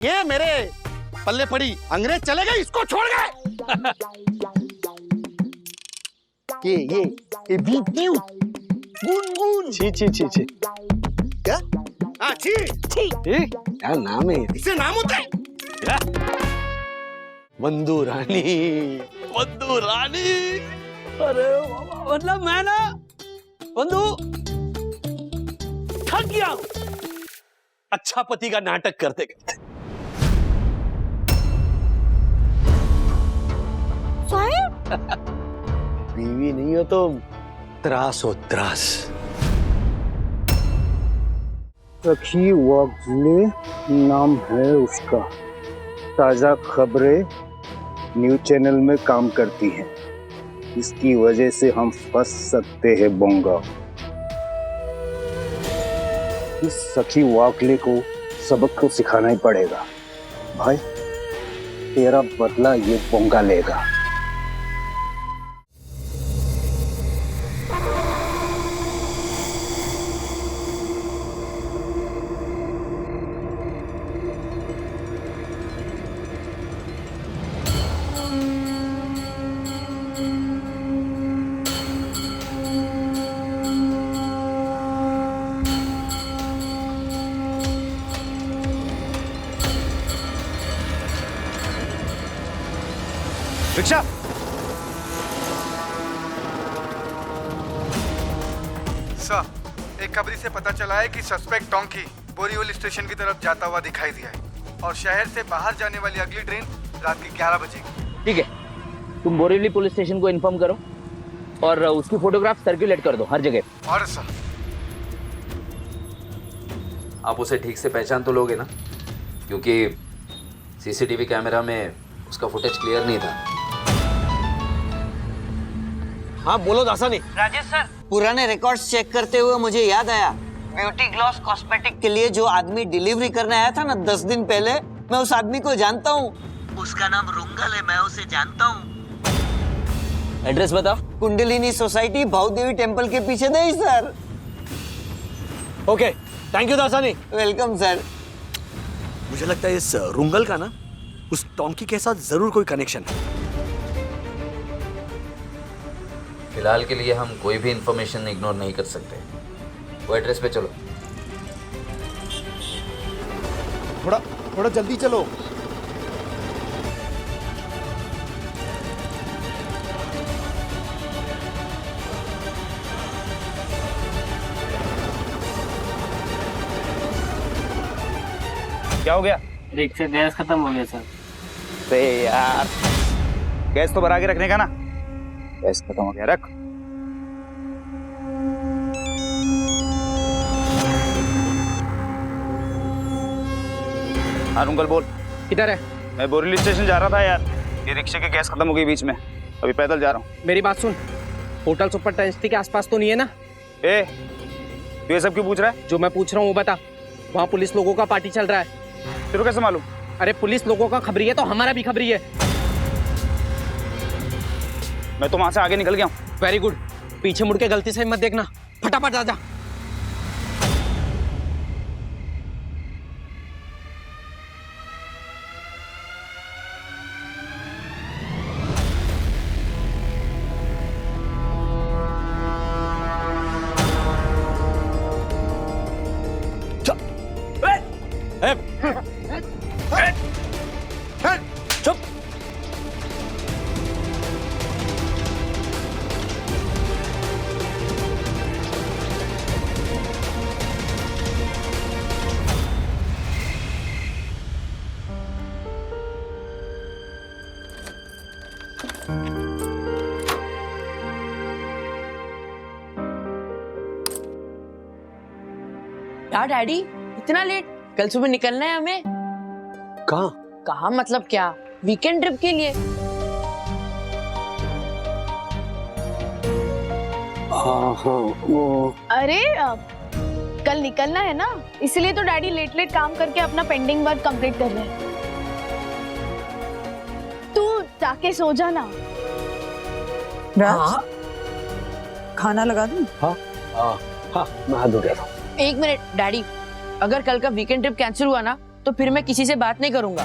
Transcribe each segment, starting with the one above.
ये मेरे पल्ले पड़ी, अंग्रेज चले गए इसको छोड़ गए। ये बीती गुनगुन। छी छी छी छी। क्या? हाँ छी छी। क्या नाम है? इससे नाम होता है? वंदू रानी। वंदू रानी। अरे मतलब मैं ना वंदू थक गया हूं अच्छा पति का नाटक करते करते। बीवी नहीं हो तो त्रास हो त्रास। सखी वॉकले नाम है उसका। ताजा खबरें न्यूज चैनल में काम करती हैं। इसकी वजह से हम फंस सकते हैं बोंगा। इस सखी वाकले को सबक तो सिखाना ही पड़ेगा। भाई तेरा बदला ये बोंगा लेगा। रिक्शा। सर, एक खबरी से पता चला है कि सस्पेक्ट डोंकी बोरीवली स्टेशन की तरफ जाता हुआ दिखाई दिया है और शहर से बाहर जाने वाली अगली ट्रेन रात के 11 बजे। ठीक है, तुम बोरीवली पुलिस स्टेशन को इन्फॉर्म करो और उसकी फोटोग्राफ सर्कुलेट कर दो हर जगह। और सर, आप उसे ठीक से पहचान तो लोगे ना, क्योंकि सीसीटीवी कैमरा में उसका फुटेज क्लियर नहीं था। हाँ बोलो दासानी। राजेश सर, पुराने रिकॉर्ड्स चेक करते हुए मुझे याद आया, ब्यूटी ग्लॉस कॉस्मेटिक के लिए जो आदमी डिलीवरी करने आया था ना 10 दिन पहले, मैं उस आदमी को जानता हूँ। उसका नाम रुंगल है, मैं उसे जानता हूँ। एड्रेस बताओ। कुंडलिनी सोसाइटी, भावदेवी टेम्पल के पीछे नहीं sir. Okay, thank you Dasani. Welcome sir. मुझे लगता है इस रुंगल का ना उस टॉन्की के साथ जरूर कोई कनेक्शन है। फिलहाल के लिए हम कोई भी इंफॉर्मेशन इग्नोर नहीं कर सकते। वो एड्रेस पे चलो। थोड़ा जल्दी चलो। क्या हो गया? रिक्शे से गैस खत्म हो गया सर। अरे यार, गैस तो भरा के रखने का ना। गैस खत्म हो गया, रख। हाँ रुंगल बोल। किधर है? मैं बोरीवली स्टेशन जा रहा था यार, ये रिक्शे की गैस खत्म हो गई बीच में, अभी पैदल जा रहा हूँ। मेरी बात सुन, होटल सुपर टेंसिटी के आसपास तो नहीं है ना? ए, तू ये सब क्यों पूछ रहा है? जो मैं पूछ रहा हूँ वो बता। वहाँ पुलिस लोगों का पार्टी चल रहा है। तेरे को कैसे मालूम? अरे पुलिस लोगों का खबरी है तो हमारा भी खबरी है। मैं तो वहां से आगे निकल गया हूँ। वेरी गुड, पीछे मुड़ के गलती से मत देखना, फटाफट जा जा। चुप। यार डैडी, इतना लेट? कल सुबह निकलना है हमें। कहाँ? कहाँ मतलब क्या, वीकेंड ट्रिप के लिए। हाँ वो अरे कल निकलना है ना, इसलिए तो डैडी लेट लेट काम करके अपना पेंडिंग वर्क कंप्लीट कर रहे हैं। तू जाके सो जा ना। हाँ? खाना लगा दूं? हाँ मैं हाथ धो गया था। एक मिनट डैडी, अगर कल का वीकेंड ट्रिप कैंसिल हुआ ना तो तो फिर मैं किसी से बात नहीं करूंगा।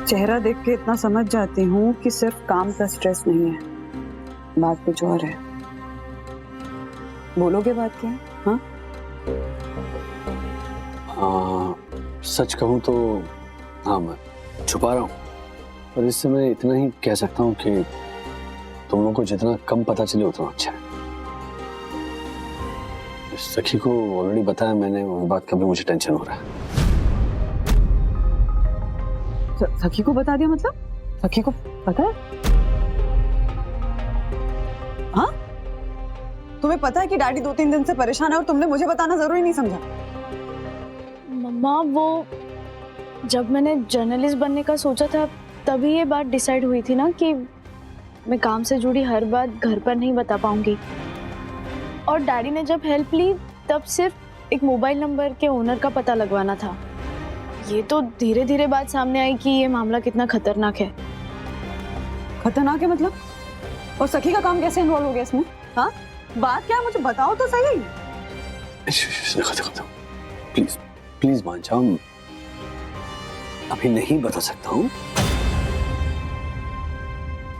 चेहरा देख के इतना समझ जाती हूँ कि सिर्फ काम का स्ट्रेस नहीं है, बात कुछ और है। बोलोगे बात क्या है? हाँ, सच कहूँ तो हाँ, मैं छुपा रहा हूँ, पर इससे मैं इतना ही कह सकता हूँ कि तुम लोगों को जितना कम पता चले उतना अच्छा है। सखी को ऑलरेडी बताया मैंने, वो बात का भी मुझे टेंशन हो रहा है। सखी को बता दिया मतलब? सखी को पता है? हाँ? तुम्हें पता है कि डैडी 2-3 दिन से परेशान है और तुमने मुझे बताना जरूरी नहीं समझा? मम्मा, वो जब मैंने जर्नलिस्ट बनने का सोचा था तभी ये बात डिसाइड हुई थी ना कि मैं काम से जुड़ी हर बात घर पर नहीं बता पाऊंगी। और डैडी ने जब हेल्प ली तब सिर्फ एक मोबाइल नंबर के ओनर का पता लगवाना था। ये तो धीरे धीरे बात सामने आई कि ये मामला कितना खतरनाक है। खतरनाक है मतलब? और सखी का काम कैसे इन्वॉल्व हो गया इसमें? हाँ, बात क्या है मुझे बताओ तो सही। देखो, प्लीज प्लीज मान जाओ, अभी नहीं बता सकता हूँ।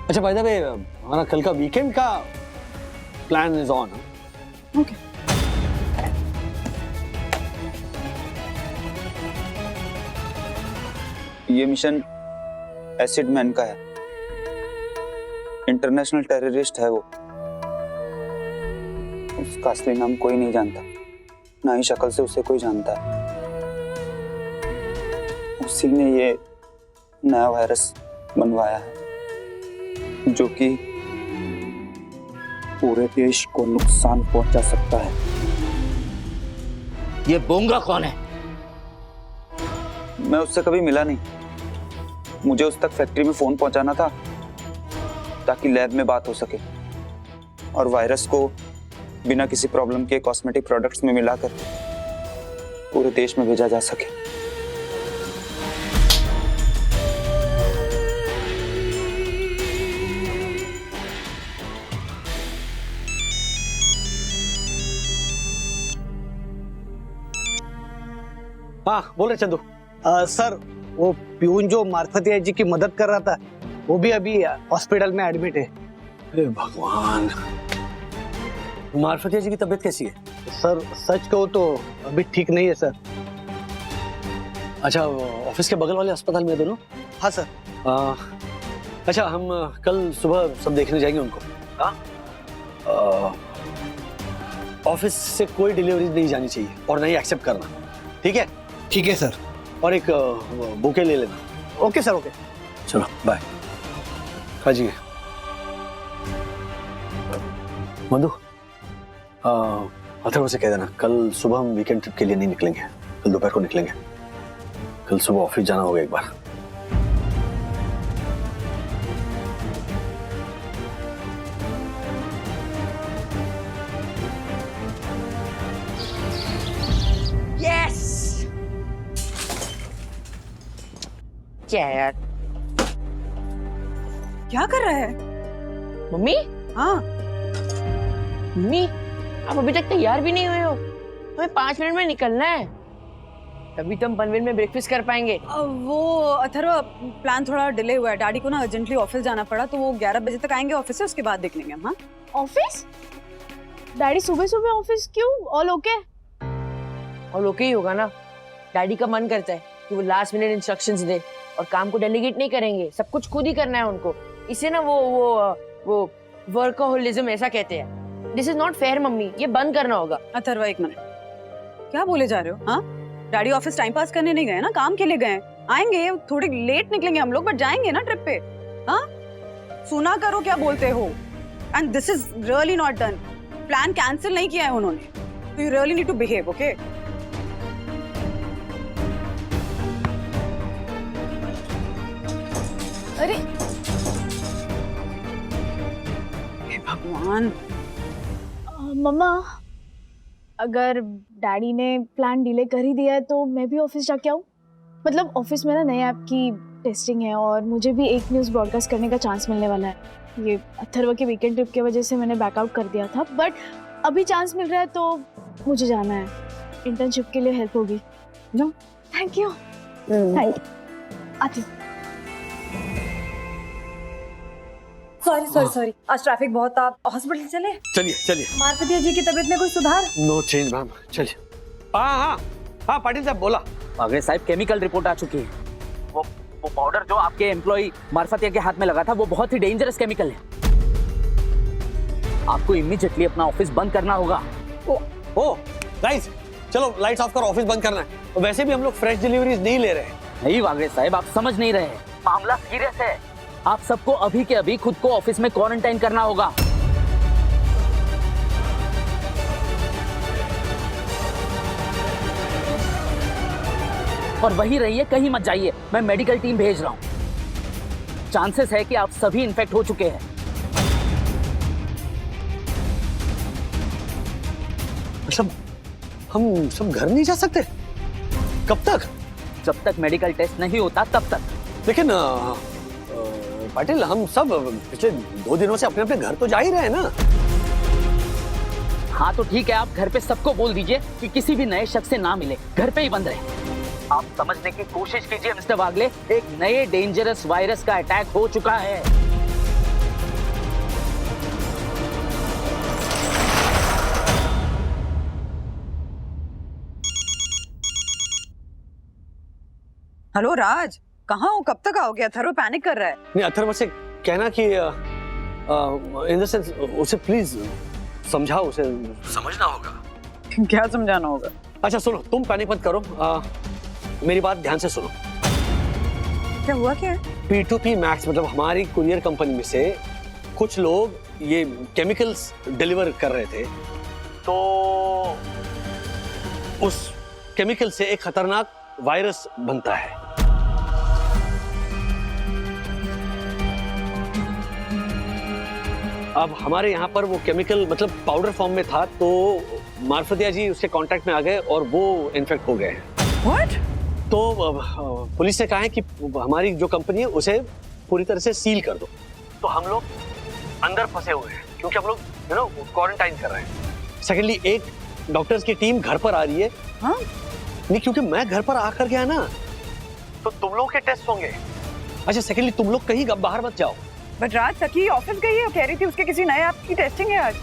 अच्छा, बाय द वे, हमारा कल का वीकेंड का प्लान इज ऑन। ओके। ये मिशन एसिड मैन का है, इंटरनेशनल टेररिस्ट है वो। उसका असली नाम कोई नहीं जानता, ना ही शक्ल से उसे कोई जानता है। उसी ने ये नया वायरस बनवाया है जो कि पूरे देश को नुकसान पहुंचा सकता है। ये बोंगा कौन है? मैं उससे कभी मिला नहीं, मुझे उस तक फैक्ट्री में फोन पहुंचाना था ताकि लैब में बात हो सके और वायरस को बिना किसी प्रॉब्लम के कॉस्मेटिक प्रोडक्ट्स में मिलाकर पूरे देश में भेजा जा सके। हाँ, बोल रहे चंदू। सर, वो प्यून जो मार्फतिया जी की मदद कर रहा था वो भी अभी हॉस्पिटल में एडमिट है। अरे भगवान, मार्फतिया जी की तबीयत कैसी है? सर, सच कहो तो अभी ठीक नहीं है सर। अच्छा, ऑफिस के बगल वाले अस्पताल में दोनों? हाँ सर। अच्छा, हम कल सुबह सब देखने जाएंगे उनको। हाँ, ऑफिस से कोई डिलीवरी नहीं जानी चाहिए और नहीं एक्सेप्ट करना, ठीक है? ठीक है सर। और एक बुके ले लेना। Okay sir, okay. चलो, बाय। खाजी मधु, अथर्व से कह देना कल सुबह हम वीकेंड ट्रिप के लिए नहीं निकलेंगे, कल दोपहर को निकलेंगे। कल सुबह ऑफिस जाना होगा एक बार। यस! क्या है यार? क्या कर रहा है? मम्मी? हाँ, मम्मी, आप अभी तक तैयार भी नहीं हुए हो। हमें 5 मिनट में निकलना है, तभी तो हम पनवेल में ब्रेकफास्ट कर पाएंगे। वो अथर्व, प्लान थोड़ा डिले हुआ है। डैडी को ना अर्जेंटली ऑफिस जाना पड़ा, तो वो 11 बजे तक आएंगे ऑफिस से, उसके बाद देख लेंगे हम। हाँ, ऑफिस? डैडी सुबह सुबह ऑफिस क्यों? All okay? और ओके ही होगा ना। डैडी का मन करता है कि वो लास्ट मिनट इंस्ट्रक्शंस दे और काम को डेलीगेट नहीं करेंगे, सब कुछ खुद ही करना है उनको। इसे ना वो वर्कहोलिज्म ऐसा कहते हैं। This is not fair mummy, ये बंद करना होगा। अथर्व, एक मिनट, क्या बोले जा रहे हो? हाँ, डैडी ऑफिस टाइम पास करने नहीं गए ना, काम के लिए गए। आएंगे, थोड़ी लेट निकलेंगे हम लोग, बट जाएंगे ना ट्रिप पे। हाँ, सुना करो क्या बोलते हो। And this is really not done. Plan cancel नहीं किया है उन्होंने, तो you really need to behave, okay? अरे हे भगवान। मम्मा, अगर डैडी ने प्लान डिले कर ही दिया है तो मैं भी ऑफिस जाके आऊँ। मतलब ऑफिस में ना नए ऐप की टेस्टिंग है और मुझे भी एक न्यूज़ ब्रॉडकास्ट करने का चांस मिलने वाला है। ये अथर्व के वीकेंड ट्रिप की वजह से मैंने बैकआउट कर दिया था, बट अभी चांस मिल रहा है तो मुझे जाना है। इंटर्नशिप के लिए हेल्प होगी। No thank you. आती हूँ। सॉरी आज ट्रैफिक बहुत था, हॉस्पिटल चले? चलिए चलिए। मारपतिया जी की तबीयत में कोई सुधार? नो चेंज मैम, चलिए। हाँ पाटिल साहब बोला। अगर साहब केमिकल रिपोर्ट आ चुकी है। वो पाउडर जो आपके एम्प्लॉय मार्फतिया के हाथ में लगा था वो बहुत ही डेंजरस केमिकल है। आपको इमीडिएटली अपना ऑफिस बंद करना होगा। ओ गाइस चलो लाइट्स ऑफ करो, ऑफिस बंद करना है। वैसे भी हम लोग फ्रेश डिलीवरीज नहीं ले रहे हैं। नहीं वागरे साहब, आप समझ नहीं रहे हैं, मामला सीरियस है। आप सबको अभी के अभी खुद को ऑफिस में क्वारंटाइन करना होगा। और वही रहिए, कहीं मत जाइए, मैं मेडिकल टीम भेज रहा हूं। चांसेस है कि आप सभी इन्फेक्ट हो चुके हैं। मतलब हम सब घर नहीं जा सकते? कब तक? जब तक मेडिकल टेस्ट नहीं होता तब तक। लेकिन पाटिल हम सब पिछले 2 दिनों से अपने अपने घर तो जा ही रहे हैं ना। हाँ तो ठीक है, आप घर पे सबको बोल दीजिए कि किसी भी नए शख्स से ना मिले, घर पे ही बंद रहे। आप समझने की कोशिश कीजिए मिस्टर वागले, एक नए डेंजरस वायरस का अटैक हो चुका है। हेलो राज, कहाँ हो? कब तक आओगे? अथर्व पैनिक कर रहा है। नहीं अथर्व से कहना कि इन द सेंस उसे प्लीज समझाओ, उसे समझना होगा। क्या समझाना होगा? अच्छा सुनो, तुम पैनिक मत करो, मेरी बात ध्यान से सुनो। क्या हुआ? क्या है? P2P मैक्स मतलब हमारी कुरियर कंपनी में से कुछ लोग ये केमिकल्स डिलीवर कर रहे थे, तो उस केमिकल से एक खतरनाक वायरस बनता है। अब हमारे यहाँ पर वो केमिकल मतलब पाउडर फॉर्म में था, तो मार्फतिया जी उसके कांटेक्ट में आ गए और वो इन्फेक्ट हो गए हैं। What? तो पुलिस ने कहा है कि हमारी जो कंपनी है उसे पूरी तरह से सील कर दो। तो हम लोग अंदर फंसे हुए हैं क्योंकि हम लोग क्वारंटाइन कर रहे हैं। सेकेंडली एक डॉक्टर्स की टीम घर पर आ रही है। हाँ? नहीं क्योंकि मैं घर पर आकर गया ना, तो तुम लोग के टेस्ट होंगे। अच्छा सेकेंडली तुम लोग कहीं बाहर मत जाओ। बट राज, सखी ऑफिस गई है, कह रही थी उसके किसी नए ऐप की टेस्टिंग है आज।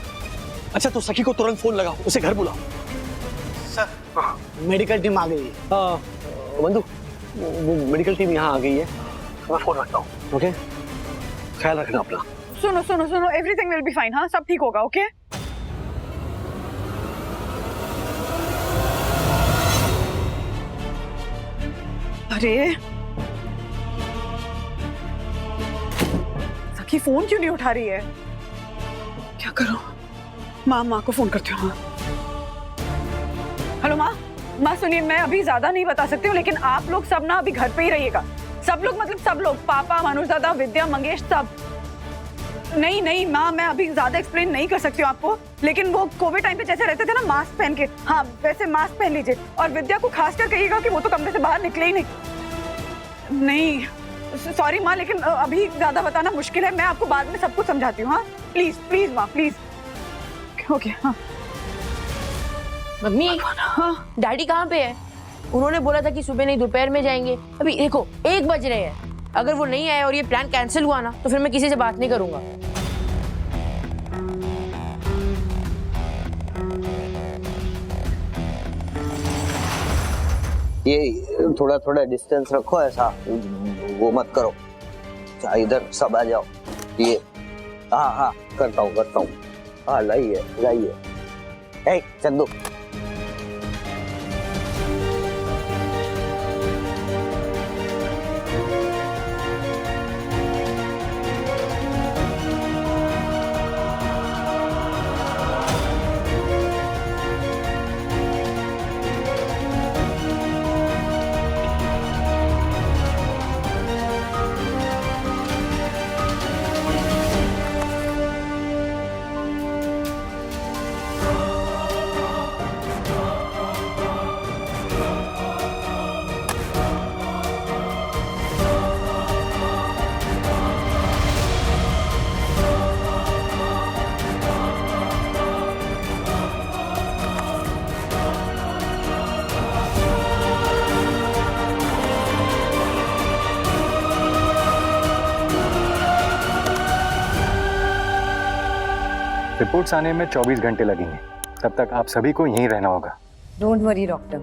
अच्छा तो सखी को तुरंत फोन लगाओ, उसे घर बुलाओ। सर मेडिकल टीम आ गई है। बंधु वो मेडिकल टीम यहाँ आ गई है, मैं फोन रखता हूँ। ओके ख्याल रखना अपना। सुनो, एवरीथिंग विल बी फाइन। हाँ सब ठीक होगा। ओके अरे सखी फोन क्यों नहीं उठा रही है? क्या करूं? माँ को फोन करती हूँ। हेलो माँ सुनिए, मैं अभी ज्यादा नहीं बता सकती हूँ, लेकिन आप लोग सब ना अभी घर पे ही रहिएगा। सब लोग मतलब सब लोग, पापा, मनोज दादा, विद्या, मंगेश, सब। नहीं माँ, मैं अभी ज्यादा एक्सप्लेन नहीं कर सकती हूँ आपको, लेकिन वो कोविड टाइम पे जैसे रहते थे ना मास्क पहन के, हाँ वैसे मास्क पहन लीजिए। और विद्या को खासकर कहिएगा कि वो तो कमरे से बाहर निकले ही नहीं। सॉरी माँ, लेकिन अभी ज्यादा बताना मुश्किल है। मैं आपको बाद में सब कुछ समझाती हूँ। हाँ प्लीज माँ प्लीज। ओके हाँ। मम्मी, हाँ डैडी कहाँ पे है? उन्होंने बोला था कि सुबह नहीं दोपहर में जाएंगे। अभी देखो 1 बज रहे हैं। अगर वो नहीं आए और ये प्लान कैंसिल हुआ ना, तो फिर मैं किसी से बात नहीं करूंगा। ये थोड़ा डिस्टेंस रखो, ऐसा वो मत करो। इधर सब आ जाओ। ये हाँ करता हूँ। हाँ लाइए। ए चंदू, रिपोर्ट्स आने में 24 घंटे लगेंगे, तब तक आप सभी को यहीं रहना होगा। डोंट वरी डॉक्टर,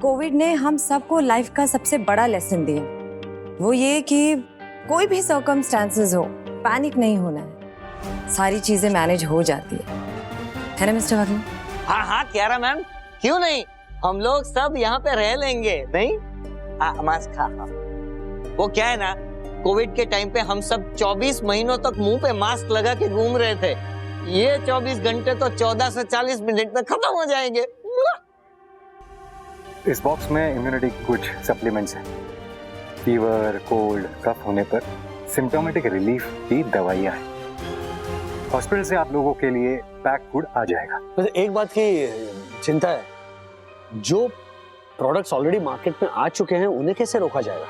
कोविड ने हम सबको लाइफ का सबसे बड़ा लेसन दिया, वो ये कि कोई भी सर्कमस्टांसेस हो, पैनिक नहीं होना है, सारी चीजें मैनेज हो जाती है ना मिस्टर वागले? हाँ हाँ क्यारा मैम, क्यों नहीं, हम लोग सब यहाँ पे रह लेंगे, नहीं? हाँ मास्क खा। वो क्या है ना, कोविड के टाइम पे हम सब 24 महीनों तक मुंह पे मास्क लगा के घूम रहे थे, ये 24 घंटे तो 14 से 40 मिनट में खत्म हो जाएंगे। इस बॉक्स में इम्यूनिटी की कुछ सप्लीमेंट्स हैं। फीवर, कोल्ड, कफ होने पर सिम्टोमेटिक रिलीफ की दवाइयाँ हैं। हॉस्पिटल से आप लोगों के लिए पैक फूड आ जाएगा। वैसे एक बात की चिंता है, जो प्रोडक्ट्स ऑलरेडी मार्केट में आ चुके हैं उन्हें कैसे रोका जाएगा?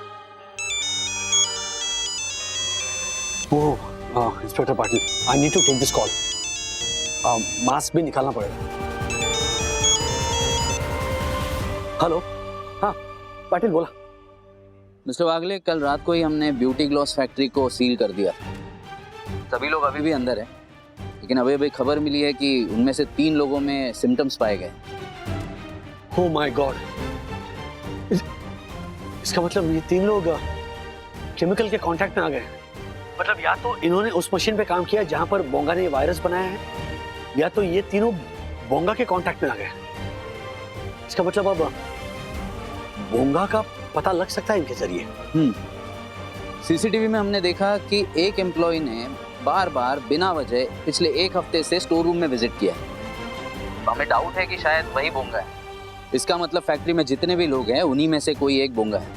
Oh inspector Patil, I need to take this call. Mask भी निकालना पड़ेगा। हेलो, हाँ पाटिल बोला। मिस्टर वागले, कल रात को ही हमने ब्यूटी ग्लॉस फैक्ट्री को सील कर दिया। सभी लोग अभी भी अंदर हैं, लेकिन अभी खबर मिली है कि उनमें से 3 लोगों में सिम्टम्स पाए गए। ओह माय गॉड, इसका मतलब ये 3 लोग केमिकल के कांटेक्ट में आ गए। मतलब या तो इन्होंने उस मशीन पे काम किया जहां पर बोंगा ने वायरस बनाया है, या तो ये तीनों बोंगा के कांटेक्ट में आ गए। इसका मतलब अब बोंगा का पता लग सकता है इनके जरिए। सीसीटीवी में हमने देखा कि एक एम्प्लॉय ने बार बार बिना वजह पिछले 1 हफ्ते से स्टोर रूम में विजिट किया है। तो हमें डाउट है कि शायद वही बोंगा है। इसका मतलब फैक्ट्री में जितने भी लोग हैं उन्हीं में से कोई एक बोंगा है,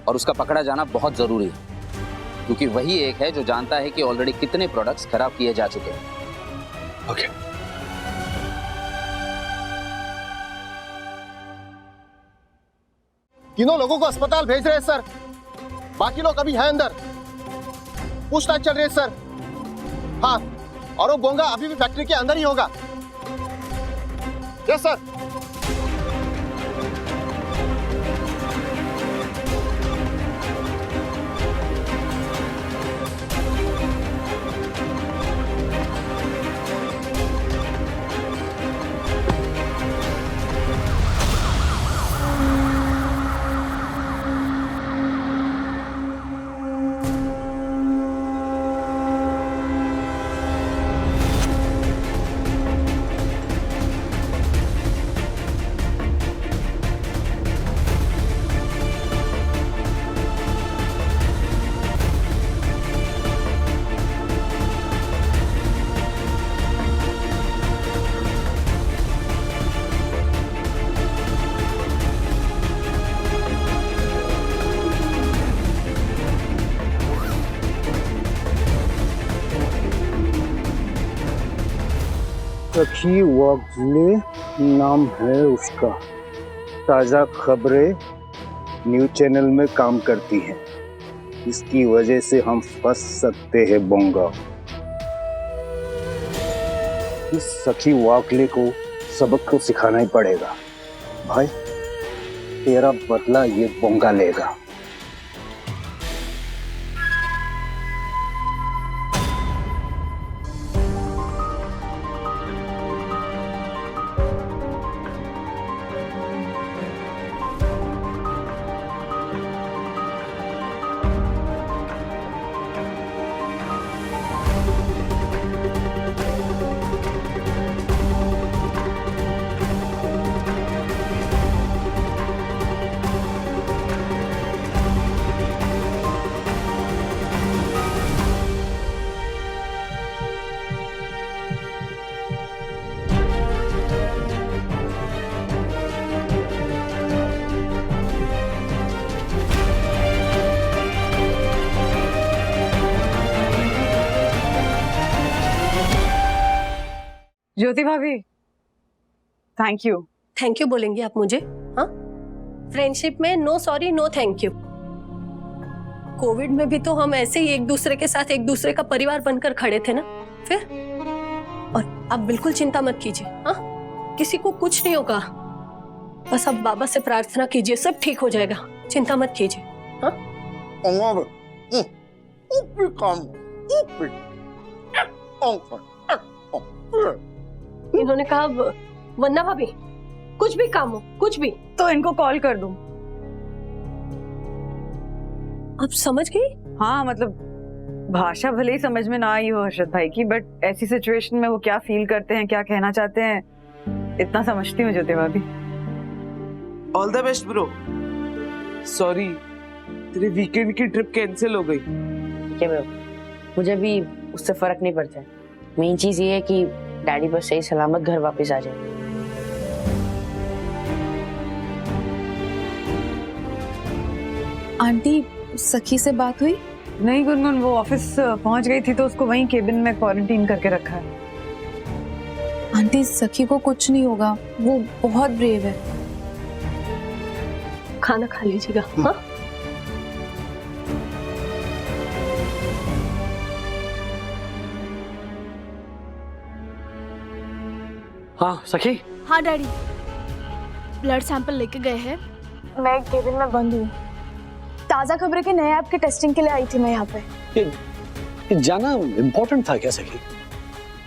और उसका पकड़ा जाना बहुत जरूरी है, क्योंकि वही एक है जो जानता है कि ऑलरेडी कितने प्रोडक्ट्स खराब किए जा चुके हैं। ओके। तीनों लोगों को अस्पताल भेज रहे हैं सर, बाकी लोग अभी हैं अंदर, पूछताछ चल रही है सर। हाँ, और वो बोंगा अभी भी फैक्ट्री के अंदर ही होगा। Yes sir. सखी वागले नाम है उसका। ताज़ा खबरें न्यूज़ चैनल में काम करती हैं, इसकी वजह से हम फंस सकते हैं बोंगा। इस सखी वागले को सबक तो सिखाना ही पड़ेगा। भाई तेरा बदला ये बोंगा लेगा। ज्योति भाभी, थैंक यू। थैंक यू बोलेंगे आप मुझे? हाँ, फ्रेंडशिप में no sorry no thank you. Covid में भी तो हम ऐसे ही एक दूसरे के साथ एक दूसरे का परिवार बनकर खड़े थे ना। फिर और आप बिल्कुल चिंता मत कीजिए। हाँ, किसी को कुछ नहीं होगा, बस आप बाबा से प्रार्थना कीजिए, सब ठीक हो जाएगा, चिंता मत कीजिए। हाँ इन्होंने कहा वरना भाभी कुछ भी काम हो, कुछ भी तो इनको कॉल कर दूं। आप समझ गई? हाँ मतलब भाषा भले ही समझ में ना आई हो हर्षद भाई की, बट ऐसी सिचुएशन में वो क्या फील करते हैं, क्या कहना चाहते हैं, इतना समझती हूँ ज्योति भाभी। All the best bro. Sorry तेरे वीकेंड की ट्रिप कैंसिल हो गई। ठीक है ब्रो, मुझे भी उससे फर्क नहीं पड़ता है। मेन चीज ये है कि डैडी बस सही सलामत घर वापस आ जाए। आंटी सखी से बात हुई? नहीं गुनगुन, वो ऑफिस पहुंच गई थी तो उसको वहीं केबिन में क्वारंटीन करके रखा है। आंटी सखी को कुछ नहीं होगा, वो बहुत ब्रेव है। खाना खा लीजिएगा। हाँ हाँ सखी। हाँ डैडी, ब्लड सैंपल लेके गए हैं। मैं केबिन में बंद हूँ। ताज़ा खबरें के नए ऐप के टेस्टिंग के लिए आई थी मैं यहाँ पे। ये जाना इम्पोर्टेंट था क्या सखी?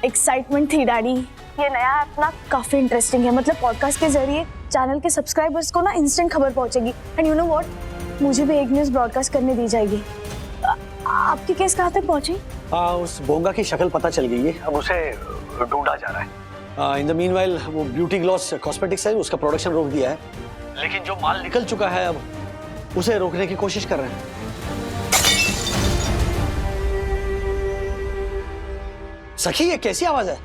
एक्साइटमेंट थी डैडी। ये नया ऐप ना काफी इंटरेस्टिंग है। मतलब पॉडकास्ट के जरिए चैनल के सब्सक्राइबर्स को ना इंस्टेंट खबर पहुंचेगी। एंड यू नो व्हाट, मुझे भी एक न्यूज़ ब्रॉडकास्ट करने दी जाएगी। आपकी केस कहाँ तक पहुंची? उस बोंगा की शक्ल पता चल गई है, अब उसे ढूंढा जा रहा है। इन द मीनवाइल वो ब्यूटी ग्लॉस कॉस्मेटिक्स है, उसका प्रोडक्शन रोक दिया है, लेकिन जो माल निकल चुका है अब उसे रोकने की कोशिश कर रहे हैं। सखी ये कैसी आवाज है?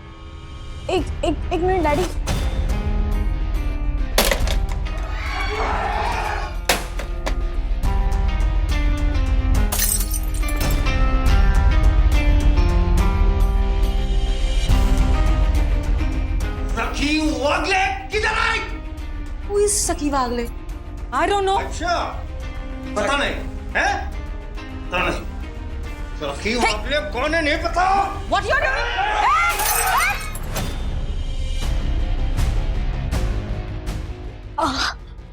एक मिनट डैडी। सखी वागले किधर आई? Who is सखी वागले? I don't know. अच्छा पता नहीं है? पता नहीं। सखी वागले कौन है नहीं पता? What you doing?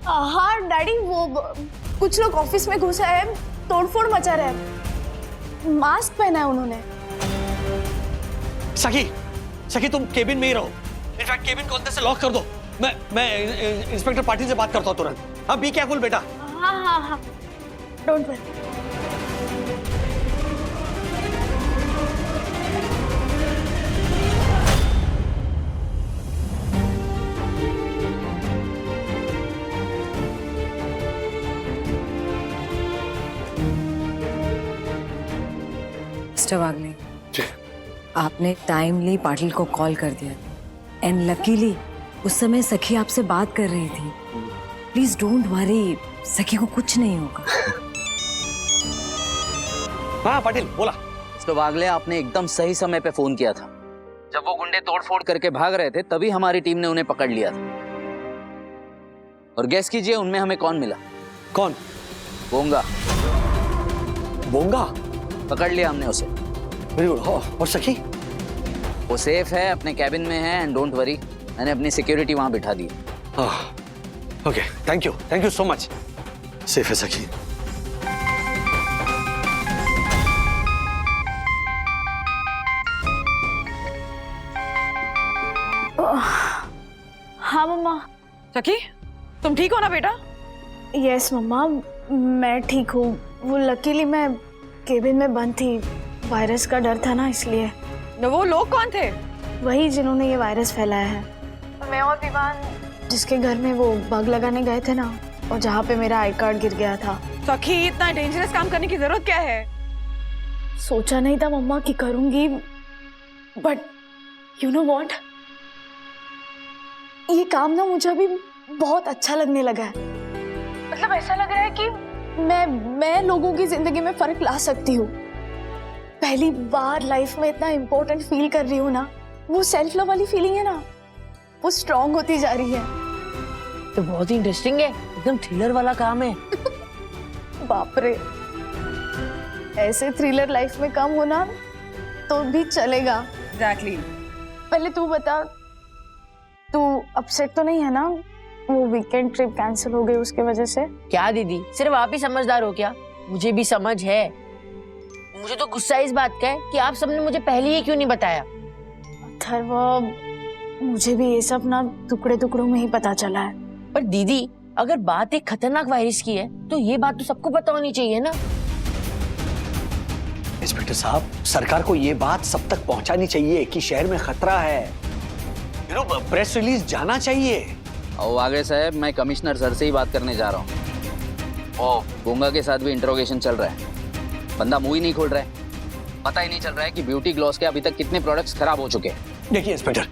हाँ डैडी, वो कुछ लोग ऑफिस में घुसे हैं, तोड़फोड़ मचा रहे हैं। मास्क पहना है उन्होंने। सखी तुम केबिन में ही रहो। इनफैक्ट केबिन को अंदर से लॉक कर दो। मैं इंस्पेक्टर पाटिल से बात करता हूँ तुरंत। हाँ बी केयरफुल बेटा। हाँ डोंट वरी। मिस्टर वागले, आपने टाइमली पाटिल को कॉल कर दिया एंड लकीली उस समय सखी आपसे बात कर रही थी। प्लीज डोंट वरी, सखी को कुछ नहीं होगा। हाँ पाटिल बोला। मिस्टर वागले, आपने एकदम सही समय पे फोन किया था। जब वो गुंडे तोड़फोड़ करके भाग रहे थे तभी हमारी टीम ने उन्हें पकड़ लिया था। और गेस कीजिए उनमें हमें कौन मिला? कौन? बोंगा। बोंगा? पकड़ लिया हमने उसे। Very good. और सखी? वो सेफ है, अपने कैबिन में है एंड डोंट वरी, मैंने अपनी सिक्योरिटी वहां बिठा दी। Okay, thank you so much. Safe है सखी। हाँ मम्मा। सखी तुम ठीक हो ना बेटा? यस मम्मा, मैं ठीक हूँ। वो लकीली मैं केबिन में बंद थी, वायरस का डर था ना इसलिए। वो लोग कौन थे? वही जिन्होंने ये वायरस फैलाया है। मैं और विवान जिसके घर में वो बग लगाने गए थे ना, और जहाँ पे मेरा आई कार्ड गिर गया था। सखी इतना डेंजरस काम करने की जरूरत क्या है? सोचा नहीं था मम्मा कि करूंगी, बट यू नो व्हाट, ये काम ना मुझे अभी बहुत अच्छा लगने लगा है। मतलब ऐसा लग रहा है कि मैं लोगों की जिंदगी में फर्क ला सकती हूँ। पहली बार लाइफ में इतना इम्पोर्टेंट फील कर रही हूँ ना, वो सेल्फ लव वाली फीलिंग है ना, वो स्ट्रॉन्ग होती जा रही है। तो बहुत ही इंटरेस्टिंग है, एकदम थ्रिलर वाला काम है। बाप रे, ऐसे थ्रिलर लाइफ में कम होना तो भी चलेगा। एग्जैक्टली। पहले तू बता, तू अपसेट तो नहीं है ना वो वीकेंड ट्रिप कैंसिल हो गई उसके वजह से? क्या दीदी, सिर्फ आप ही समझदार हो क्या? मुझे भी समझ है। मुझे तो गुस्सा इस बात का है कि आप सबने मुझे पहले ही क्यों नहीं बताया। अथर्वा, मुझे भी ये सब ना टुकड़े टुकड़ों में ही पता चला है। पर दीदी, अगर बात एक खतरनाक वायरस की है तो ये बात तो सबको पता होनी चाहिए ना। इंस्पेक्टर साहब, सरकार को ये बात सब तक पहुंचानी चाहिए कि शहर में खतरा है। प्रेस रिलीज जाना चाहिए। और वागड़े साहब, मैं कमिश्नर सर से ही बात करने जा रहा हूँ। और गोंगा के साथ भी इंट्रोगेशन चल रहा है। बंदा मुंह ही नहीं खोल रहा है। पता ही नहीं चल रहा है कि ब्यूटी ग्लॉस के अभी तक कितने प्रोडक्ट्स खराब हो चुके हैं। देखिए इंस्पेक्टर,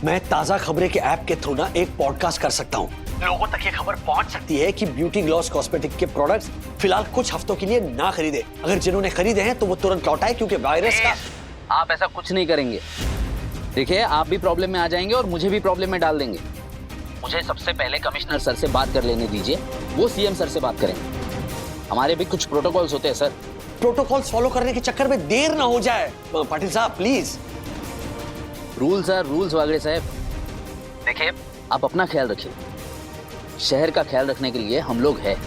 मैं ताजा खबरें के ऐप के थ्रू ना एक पॉडकास्ट कर सकता हूँ। लोगों तक ये खबर पहुंच सकती है कि ब्यूटी ग्लॉस कॉस्मेटिक के प्रोडक्ट्स फिलहाल कुछ हफ्तों के लिए ना खरीदे। अगर जिन्होंने खरीदे हैं तो वो तुरंत लौटाए, क्योंकि वायरस का। आप ऐसा कुछ नहीं करेंगे। देखिए, आप भी प्रॉब्लम में आ जाएंगे और मुझे भी प्रॉब्लम में डाल देंगे। मुझे सबसे पहले कमिश्नर सर से बात कर लेने दीजिए, वो सीएम सर से बात करेंगे। हमारे भी कुछ प्रोटोकॉल्स होते हैं सर। प्रोटोकॉल्स फॉलो करने के चक्कर में देर ना हो जाए पाटिल साहब, प्लीज। रूल्स आर रूल्स वागड़े साहब। देखिए, आप अपना ख्याल रखिए। शहर का ख्याल रखने के लिए हम लोग हैं।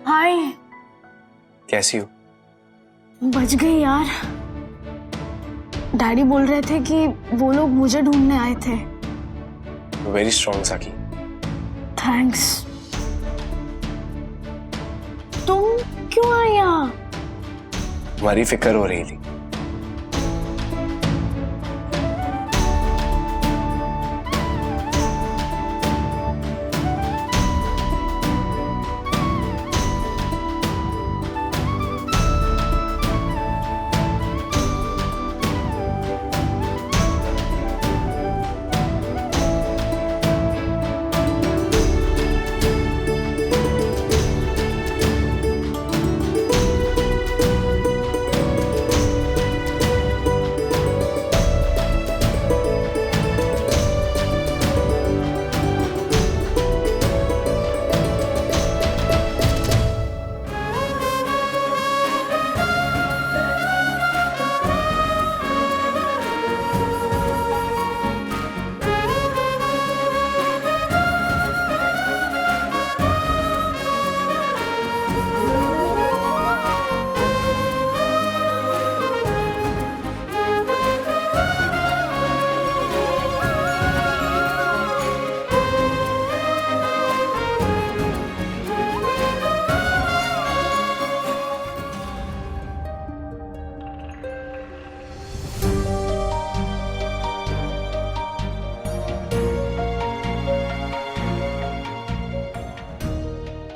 हाय, कैसी हो? बच गई यार। डैडी बोल रहे थे कि वो लोग मुझे ढूंढने आए थे। वेरी स्ट्रॉन्ग साकी। थैंक्स। तुम क्यों आए यहाँ? हमारी फिक्र हो रही थी।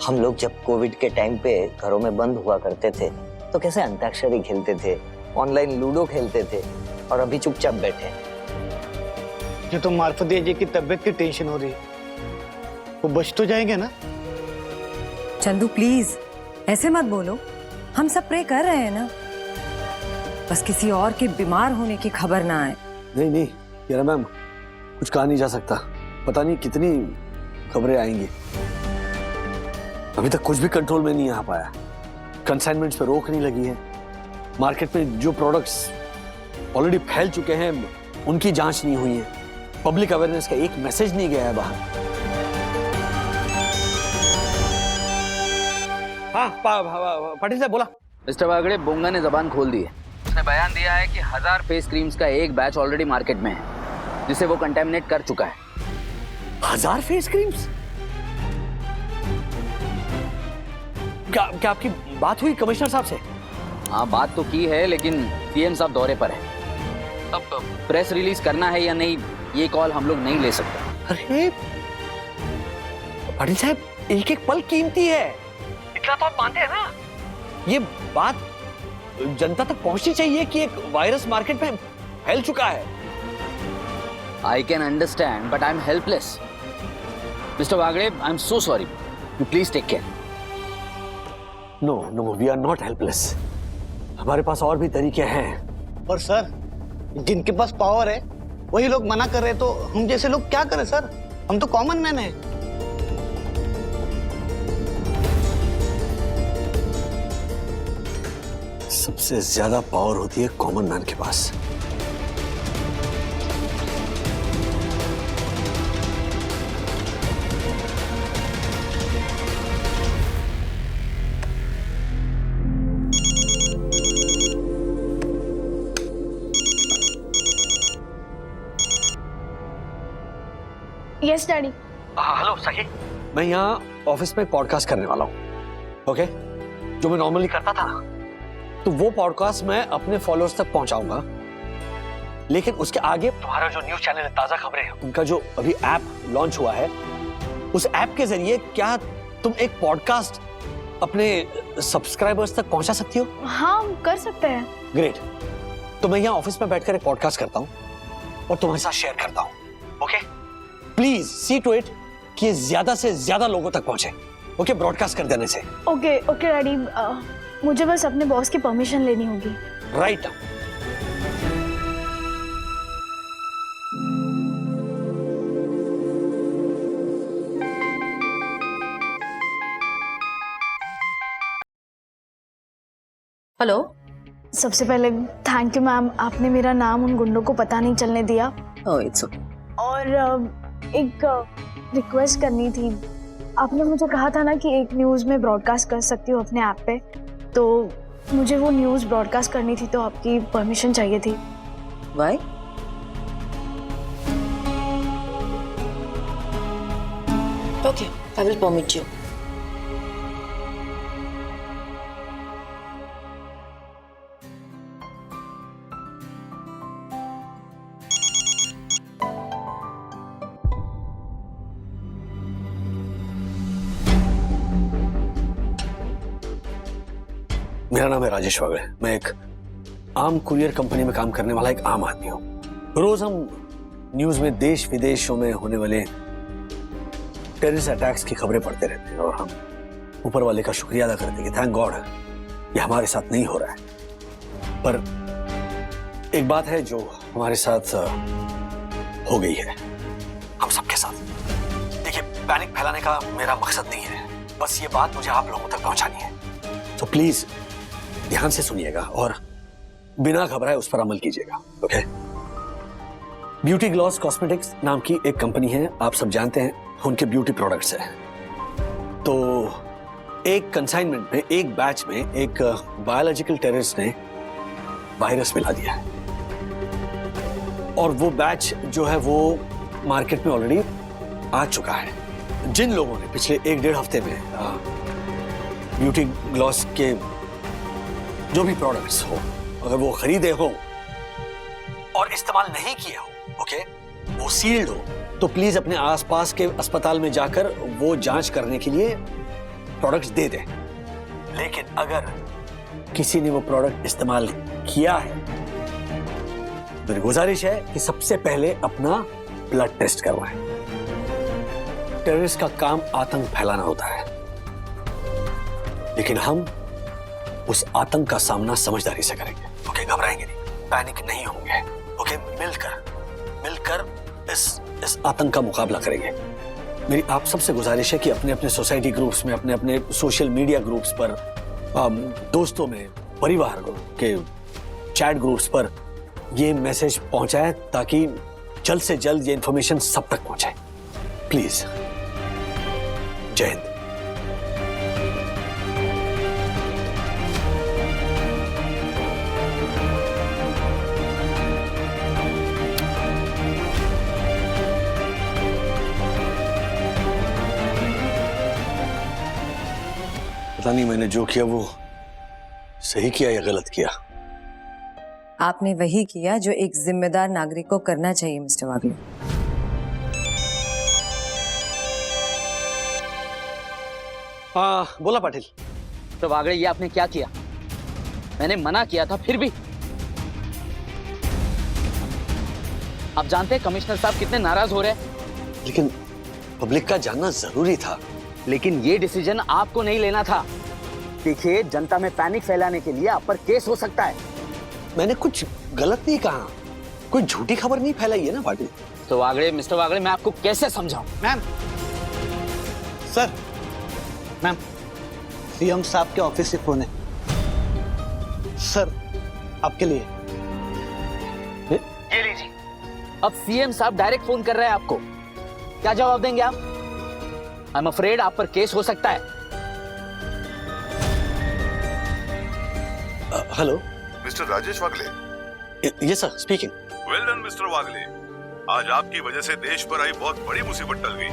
हम लोग जब कोविड के टाइम पे घरों में बंद हुआ करते थे तो कैसे अंताक्षरी खेलते थे, ऑनलाइन लूडो खेलते थे, और अभी चुपचाप बैठे हैं। जो तो मार्फत जी की तबीयत की टेंशन हो रही है, वो बच तो जाएंगे ना? चंदू प्लीज ऐसे मत बोलो, हम सब प्रे कर रहे हैं ना। बस किसी और के बीमार होने की खबर ना आए। नहीं नहीं यारा मैम, कुछ कहा नहीं जा सकता। पता नहीं कितनी खबरें आएंगी। अभी तक कुछ भी कंट्रोल में नहीं आ पाया। कंसाइनमेंट्स पे रोक नहीं लगी है। मार्केट में जो प्रोडक्ट्स ऑलरेडी फैल चुके हैं उनकी जांच नहीं हुई है। पब्लिक अवेयरनेस का एक मैसेज नहीं गया है बाहर। हाँ पाटिल साहब बोला। मिस्टर वागड़े, बोंगा ने जबान खोल दी है। उसने बयान दिया है कि 1000 फेस क्रीम्स का एक बैच ऑलरेडी मार्केट में है, जिसे वो कंटेमिनेट कर चुका है। 1000 फेस क्रीम्स? क्या आपकी बात हुई कमिश्नर साहब से? हाँ, बात तो की है, लेकिन सीएम साहब दौरे पर है। अब प्रेस रिलीज करना है या नहीं ये कॉल हम लोग नहीं ले सकते। अरे पाटिल साहब, एक एक पल कीमती है, इतना तो आप मानते हैं ना। ये बात जनता तक पहुंचनी चाहिए कि एक वायरस मार्केट में फैल चुका है। I can understand but I am helpless. Mister Wagde, I am so sorry, you please take care. No no, we are not helpless, हमारे पास और भी तरीके हैं। और सर, जिनके पास पावर है वही लोग मना कर रहे हैं, तो हम जैसे लोग क्या करें सर? हम तो कॉमन मैन हैं। सबसे ज्यादा पावर होती है कॉमन मैन के पास। Yes daddy. हेलो सखी, मैं यहाँ ऑफिस में पॉडकास्ट करने वाला हूँ, ओके? जो मैं नॉर्मली करता था ना, तो वो पॉडकास्ट मैं अपने फॉलोअर्स तक पहुंचाऊंगा, लेकिन उसके आगे तुम्हारा जो न्यूज चैनल है ताजा खबरें, उनका जो अभी ऐप लॉन्च हुआ है, उस ऐप के जरिए क्या तुम एक पॉडकास्ट अपने सब्सक्राइबर्स तक पहुंचा सकती हो? हाँ, हम कर सकते हैं। ग्रेट। तो मैं यहाँ ऑफिस में बैठकर एक पॉडकास्ट करता हूँ और तुम्हारे साथ शेयर करता हूँ, okay? Please see to it कि ज्यादा से ज्यादा लोगों तक पहुंचे, ओके? ब्रॉडकास्ट कर देने से। ओके ओके डैडी, मुझे बस अपने बॉस की परमिशन लेनी होगी। राइट। हेलो। सबसे पहले थैंक यू मैम, आपने मेरा नाम उन गुंडों को पता नहीं चलने दिया। ओह, इट्स ओके। और एक रिक्वेस्ट करनी थी। आपने मुझे कहा था ना कि एक न्यूज़ में ब्रॉडकास्ट कर सकती हूँ अपने ऐप पे, तो मुझे वो न्यूज़ ब्रॉडकास्ट करनी थी, तो आपकी परमिशन चाहिए थी। Why? Okay, I will permit you. मेरा नाम है राजेश वागड़े। मैं एक आम कुरियर कंपनी में काम करने वाला एक आम आदमी हूँ। रोज हम न्यूज में देश विदेशों में होने वाले टेररिस्ट अटैक्स की खबरें पढ़ते रहते हैं और हम ऊपर वाले का शुक्रिया अदा करते हैं कि थैंक गॉड ये हमारे साथ नहीं हो रहा है। पर एक बात है जो हमारे साथ हो गई है, हम सबके साथ। देखिए, पैनिक फैलाने का मेरा मकसद नहीं है, बस ये बात मुझे आप लोगों तक पहुंचानी है। तो प्लीज ध्यान से सुनिएगा और बिना घबराए उस पर अमल कीजिएगा, ओके? ब्यूटी ग्लॉस कॉस्मेटिक्स नाम की एक कंपनी है, आप सब जानते हैं, उनके ब्यूटी प्रोडक्ट्स हैं। तो एक कंसाइनमेंट में, एक बैच में एक बायोलॉजिकल टेररिस्ट ने वायरस मिला दिया है और वो बैच जो है वो मार्केट में ऑलरेडी आ चुका है। जिन लोगों ने पिछले 1-1.5 हफ्ते में ब्यूटी ग्लॉस के जो भी प्रोडक्ट्स हो, अगर वो खरीदे हो और इस्तेमाल नहीं किए हो, ओके, वो सील्ड हो, तो प्लीज अपने आसपास के अस्पताल में जाकर वो जांच करने के लिए प्रोडक्ट्स दे दें। लेकिन अगर किसी ने वो प्रोडक्ट इस्तेमाल किया है, मेरी गुजारिश है कि सबसे पहले अपना ब्लड टेस्ट करवाएं। टेररिस्ट का काम आतंक फैलाना होता है, लेकिन हम उस आतंक का सामना समझदारी से करेंगे, ओके? घबराएंगे नहीं, पैनिक नहीं होंगे, ओके? मिलकर इस आतंक का मुकाबला करेंगे। मेरी आप सबसे गुजारिश है कि अपने अपने सोसाइटी ग्रुप्स में, अपने अपने सोशल मीडिया ग्रुप्स पर, दोस्तों में, परिवार के चैट ग्रुप्स पर ये मैसेज पहुंचाए ताकि जल्द से जल्द ये इंफॉर्मेशन सब तक पहुंचे। प्लीज। जय हिंद। पता नहीं मैंने जो किया वो सही किया या गलत किया। आपने वही किया जो एक जिम्मेदार नागरिक को करना चाहिए मिस्टर वागले। बोला पाटिल। तो वागड़े, ये आपने क्या किया? मैंने मना किया था फिर भी। आप जानते हैं कमिश्नर साहब कितने नाराज हो रहे हैं। लेकिन पब्लिक का जानना जरूरी था। लेकिन ये डिसीजन आपको नहीं लेना था। देखिए, जनता में पैनिक फैलाने के लिए आप पर केस हो सकता है। मैंने कुछ गलत नहीं कहा, कोई झूठी खबर नहीं फैलाई है ना पाटिल। तो वागड़े, मिस्टर वागड़े, मैं आपको कैसे समझाऊं? मैम, सर, मैम, सीएम साहब के ऑफिस से फोन है सर, आपके लिए। ये लीजिए। अब सीएम साहब डायरेक्ट फोन कर रहे हैं आपको, क्या जवाब देंगे आप? आई एम अफ्रेड आप पर केस हो सकता है। Hello, mister Rajesh Wagle. Yes sir, speaking. Well done mister Wagle, आज आपकी वजह से देश पर आई बहुत बड़ी मुसीबत टल गई।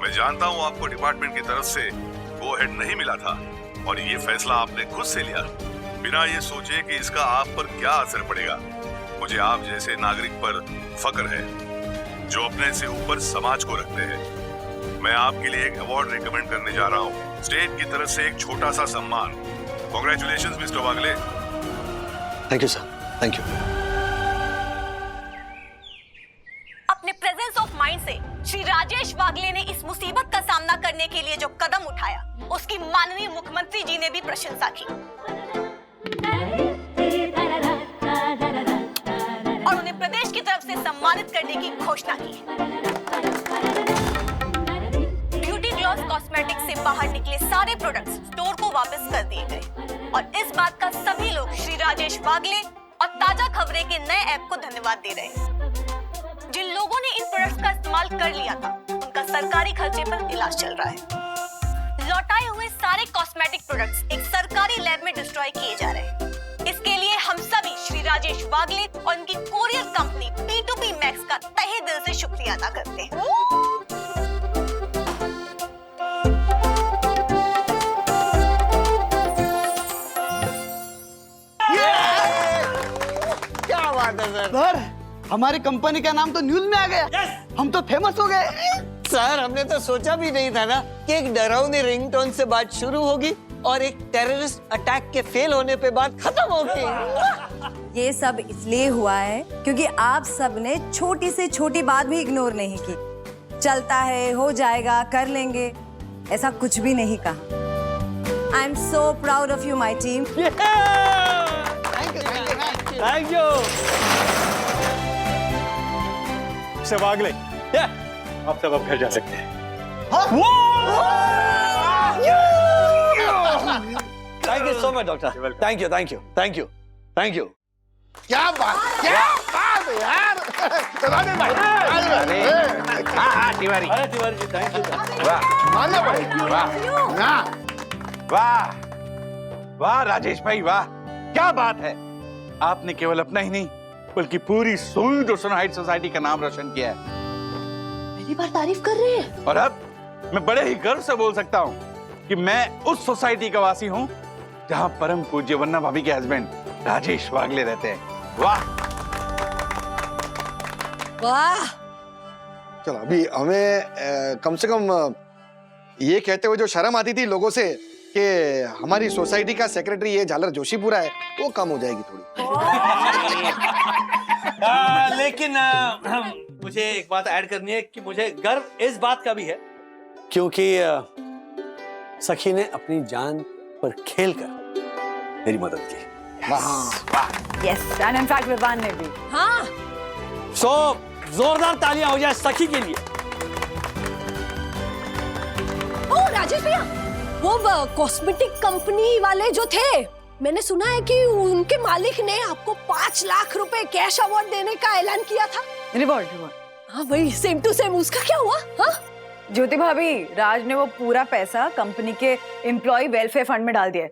मैं जानता हूँ आपको डिपार्टमेंट की तरफ से गो हेड नहीं मिला था और ये फैसला आपने खुद से लिया बिना ये सोचे कि इसका आप पर क्या असर पड़ेगा। मुझे आप जैसे नागरिक पर फक्र है जो अपने से ऊपर समाज को रखते हैं। मैं आपके लिए एक अवार्ड रिकमेंड करने जा रहा हूँ, स्टेट की तरफ से एक छोटा सा सम्मान। Congratulations mister Wagle. Thank you sir, thank you. अपने प्रेजेंस ऑफ माइंड से श्री राजेश वागले ने इस मुसीबत का सामना करने के लिए जो कदम उठाया, उसकी माननीय मुख्यमंत्री जी ने भी प्रशंसा की और उन्हें प्रदेश की तरफ से सम्मानित करने की घोषणा की। ब्यूटी ग्लॉस कॉस्मेटिक से बाहर निकले सारे प्रोडक्ट्स स्टोर को वापस कर दिए गए और इस बात का सभी लोग श्री राजेश वागले और ताजा खबरें के नए ऐप को धन्यवाद दे रहे हैं। जिन लोगों ने इन प्रोडक्ट्स का इस्तेमाल कर लिया था, उनका सरकारी खर्चे पर इलाज चल रहा है। लौटाए हुए सारे कॉस्मेटिक प्रोडक्ट्स एक सरकारी लैब में डिस्ट्रॉय किए जा रहे हैं। इसके लिए हम सभी श्री राजेश वागले और उनकी कोरियर कंपनी P2P मैक्स का तहे दिल से शुक्रिया अदा करते हैं। क्या बात है सर, हमारी कंपनी का नाम तो न्यूज में आ गया। हम तो फेमस हो गए। सर, हमने तो सोचा भी नहीं था ना कि एक डरावनी रिंगटोन से बात शुरू होगी और एक टेररिस्ट अटैक के फेल होने पे बात खत्म होगी। ये सब इसलिए हुआ है क्योंकि आप सब ने छोटी से छोटी बात भी इग्नोर नहीं की। चलता है, हो जाएगा, कर लेंगे, ऐसा कुछ भी नहीं कहा। I am so proud of you my team. Thank you mister Wagle, आप सब अब घर जा सकते हैं। Thank you so much doctor, thank you, thank you, thank you, thank you. क्या बात है यार। राजेश भाई, हाँ तिवारी। अरे तिवारी जी, थैंक यू। मानना पड़ेगा। वाह वाह वाह राजेश भाई, वाह क्या बात है। आपने केवल अपना ही नहीं बल्कि पूरी सुन हाइट सोसाइटी का नाम रोशन किया है। पहली बार तारीफ कर रहे हैं। और अब मैं बड़े ही गर्व से बोल सकता हूँ कि मैं उस सोसाइटी का वासी हूँ जहाँ परम पूज्य वन्ना भाभी के हस्बैंड राजेश वागले रहते हैं। वाह वाह। चलो अभी हमें कम से कम ये कहते हुए जो शर्म आती थी लोगों से कि हमारी सोसाइटी का सेक्रेटरी ये झालर जोशीपुरा है, वो कम हो जाएगी थोड़ी। लेकिन मुझे एक बात ऐड करनी है कि मुझे गर्व इस बात का भी है क्योंकि सखी ने अपनी जान पर खेलकर मेरी मदद की। Yes, and in fact Vivaan ने भी। हाँ। सो जोरदार तालियां हो जाए सखी के लिए। ओ राजेश भैया, वो कॉस्मेटिक कंपनी वाले जो थे, मैंने सुना है कि उनके मालिक ने आपको 5 लाख रुपए कैश अवार्ड देने का ऐलान किया था। रिवॉर्ड। हाँ वही, सेम टू सेम। उसका क्या हुआ? हाँ ज्योति भाभी, राज ने वो पूरा पैसा कंपनी के एम्प्लॉय वेलफेयर फंड में डाल दिया है,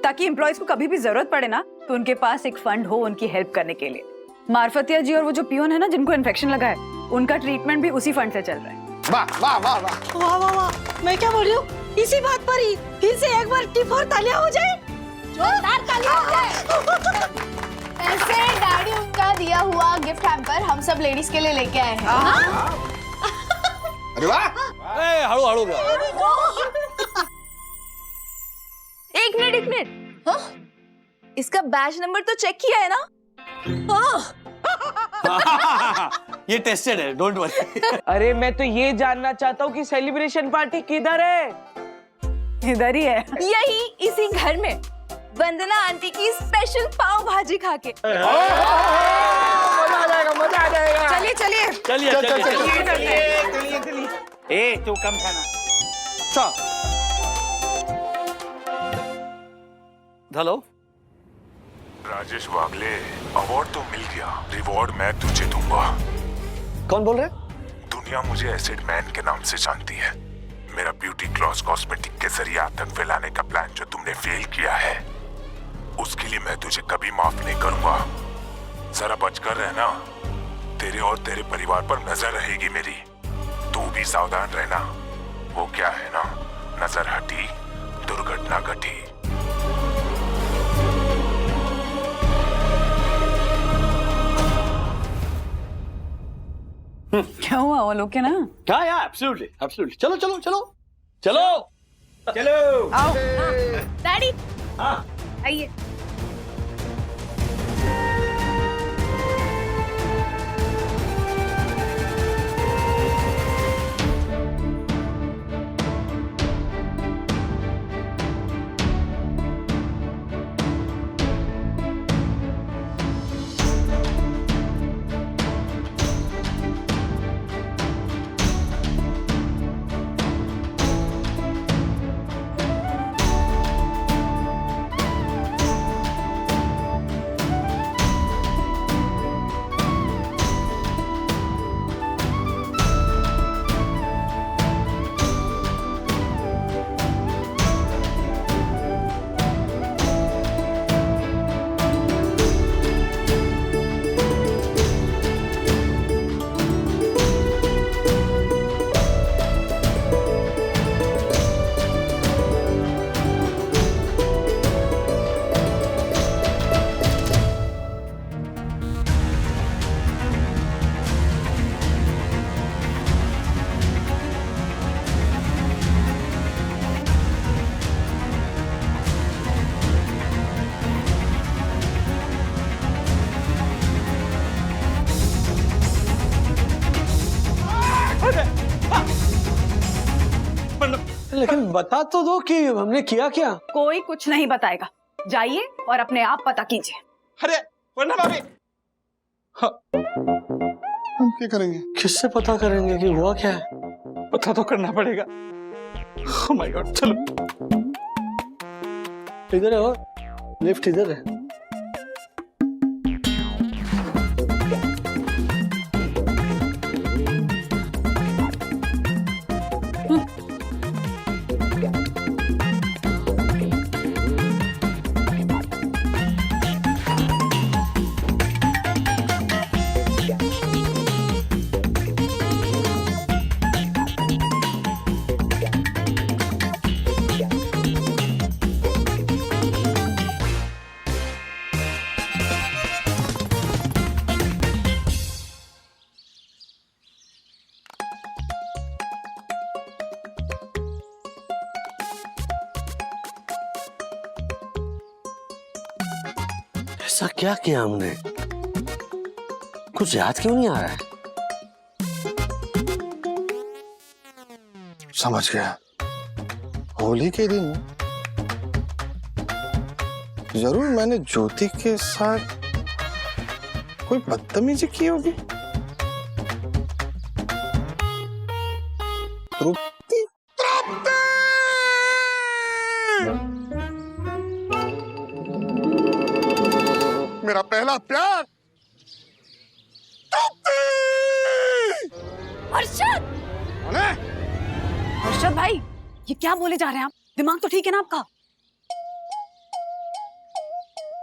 ताकि एम्प्लॉयज को कभी भी जरूरत पड़े ना तो उनके पास एक फंड हो उनकी हेल्प करने के लिए। मार्फतिया जी और वो जो पियोन है ना जिनको इन्फेक्शन लगा है, उनका ट्रीटमेंट भी उसी फंड से चल रहा है। वाह वाह वाह वाह वाह वाह वाह। मैं क्या बोल रही हूँ, इसी बात पर ही फिर से एक बार टिप और तालियां हो जाए। जोरदार तालियां से। ऐसे डैडी उनका दिया हुआ गिफ्ट हैम्पर हम सब लेडीज के लिए लेके आए हैं। अरे वाह! हड़ू हड़ू एक मिनट हाँ? इसका बैच नंबर तो चेक किया है ना? ये टेस्टेड है, डोंट वरी। अरे मैं तो ये जानना चाहता हूँ कि सेलिब्रेशन पार्टी किधर है? इधर ही है। यही इसी घर में वंदना आंटी की स्पेशल पाव भाजी खा के। मजा आ जाएगा, मजा आ जाएगा। चलिए चलिए चलिए चलिए। ए तू कम खाना। हेलो राजेश वागले, अवार्ड तो मिल गया, रिवॉर्ड मैं तुझे दूंगा। कौन बोल रहे? दुनिया मुझे एसिड मैन के नाम से जानती है। मेरा ब्यूटी ग्लॉस कॉस्मेटिक के जरिए आतंक फैलाने का प्लान जो तुमने फेल किया है, उसके लिए मैं तुझे कभी माफ नहीं करूंगा। जरा बचकर रहना, तेरे और तेरे परिवार पर नजर रहेगी मेरी। तू भी सावधान रहना। वो क्या है ना, नजर हटी दुर्घटना घटी। क्या हुआ, वो लोग के ना? हाँ यार, एब्सोल्युटली एब्सोल्युटली। चलो चलो चलो चलो चलो आओ। डैडी हाँ आइए। लेकिन बता तो दो कि हमने किया क्या। कोई कुछ नहीं बताएगा, जाइए और अपने आप पता कीजिए। अरे वरना भाभी, हम क्या करेंगे? किससे पता करेंगे कि हुआ क्या है? पता तो करना पड़ेगा। ओह माय गॉड, चलो इधर है, और लिफ्ट इधर है। ऐसा क्या किया हमने? कुछ याद क्यों नहीं आ रहा है? समझ गया, होली के दिन जरूर मैंने ज्योति के साथ कोई बदतमीजी की होगी। तृप्ति, मेरा पहला प्यार हर्षद! हर्षद भाई, ये क्या बोले जा रहे हैं आप? दिमाग तो ठीक है ना आपका?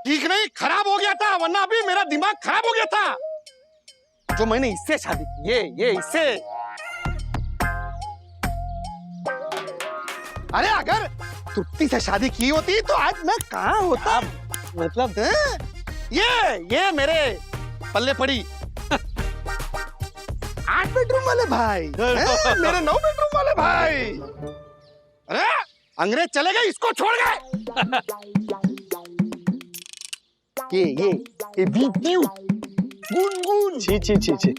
ठीक नहीं, खराब हो गया था, वरना अभी मेरा दिमाग खराब हो गया था। जो मैंने इससे शादी की, ये इससे। अरे तृप्ति से शादी की होती तो आज मैं कहाँ होता। मतलब ये मेरे पल्ले पड़ी 8 बेडरूम वाले भाई मेरे 9 बेडरूम वाले भाई। अरे अंग्रेज चले गए, इसको छोड़ गए। ये बीपीयू गुनगुन। छी छी छी छी।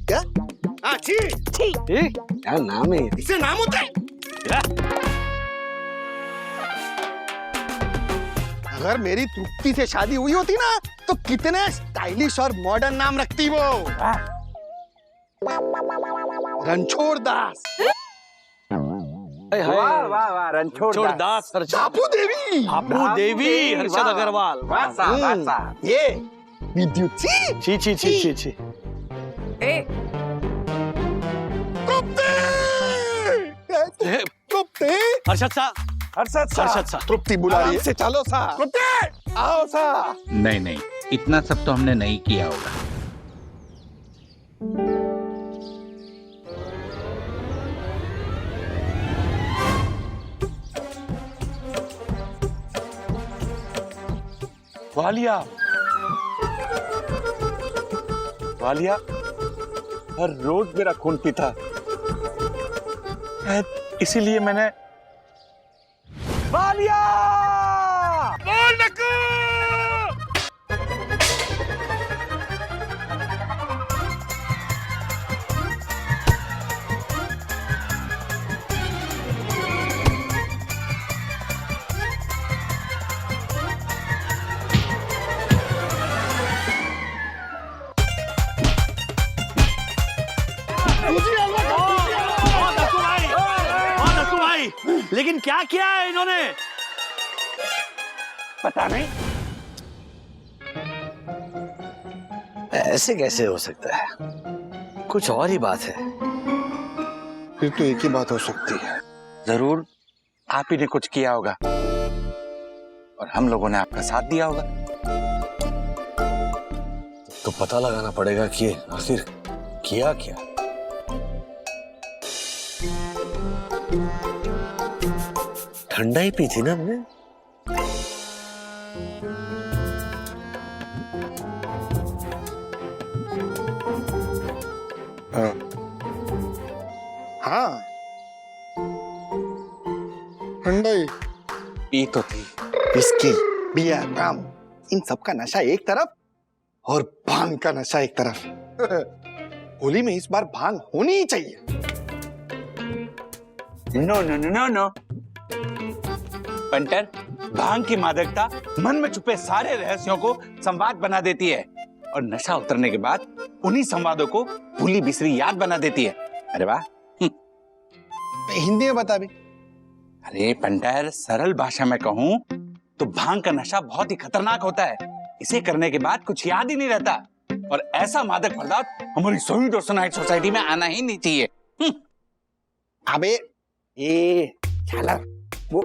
क्या? हाँ छी छी। क्या नाम है? इससे नाम होता है। अगर मेरी तृप्ति से शादी हुई होती ना तो कितने स्टाइलिश और मॉडर्न नाम रखती वो। रणछोड़ दास। वाह वाह वाह, रणछोड़ दास, बापू देवी, हर्षद अग्रवाल। ये विद्युत छी छी छी छी छी। हर्षद सा तृप्ति बुला रही है। चलो सा, तृप्ति आओ सा। नहीं, इतना सब तो हमने नहीं किया होगा। वालिया, वालिया हर रोज मेरा खून पीता, इसीलिए मैंने वालिया बोल नकू। लेकिन क्या किया है इन्होंने? पता नहीं। ऐसे कैसे हो सकता है? कुछ और ही बात है। फिर तो एक ही बात हो सकती है। जरूर आप ही ने कुछ किया होगा और हम लोगों ने आपका साथ दिया होगा। तो पता लगाना पड़ेगा कि आखिर किया क्या। ठंडा ही पी थी ना हमने। हाँ ठंडा ही पी तो थी। विस्की, बियर, रम, इन सब का नशा एक तरफ और भांग का नशा एक तरफ। होली में इस बार भांग होनी ही चाहिए। No no no no no punter, भांग की मादकता मन में छुपे सारे रहस्यों को संवाद बना देती है और नशा उतरने के बाद उन्हीं संवादों को भूली बिसरी याद बना देती है। अरे वाह। हिंदी में बता भी। अरे पंटर, सरल भाषा में कहूं तो भांग का नशा बहुत ही खतरनाक होता है। इसे करने के बाद कुछ याद ही नहीं रहता और ऐसा मादक पदार्थ हमारी सोवियत और सनाइट सोसाइटी में आना ही नहीं चाहिए। अबे ये झालर, वो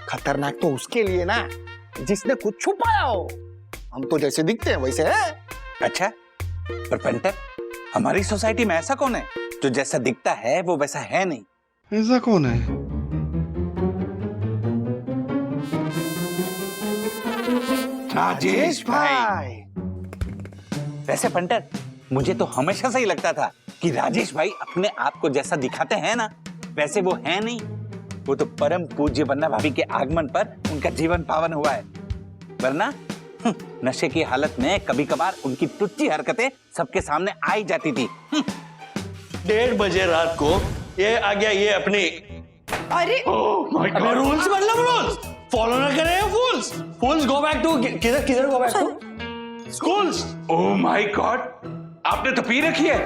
खतरनाक तो उसके लिए ना जिसने कुछ छुपाया हो। हम तो जैसे दिखते हैं वैसे है। अच्छा, पर पंटर, हमारी सोसाइटी में ऐसा कौन है जो जैसा दिखता है वो वैसा है नहीं? ऐसा कौन है? राजेश भाई। वैसे पंटर, मुझे तो हमेशा से ही लगता था कि राजेश भाई अपने आप को जैसा दिखाते हैं ना वैसे वो है नहीं। वो तो परम पूज्य बन्ना भाभी के आगमन पर उनका जीवन पावन हुआ है, वरना नशे की हालत में कभी कभार उनकी टुच्ची हरकतें सबके सामने आ ही जाती थी। 1:30 बजे रात को ये आ गया, ये अपनी अरे अबे रूल्स मतलब रूल्स फॉलो ना करे। फूल्स गो बैक टू किधर go back to schools. Oh my god, आपने तो पी रखी है।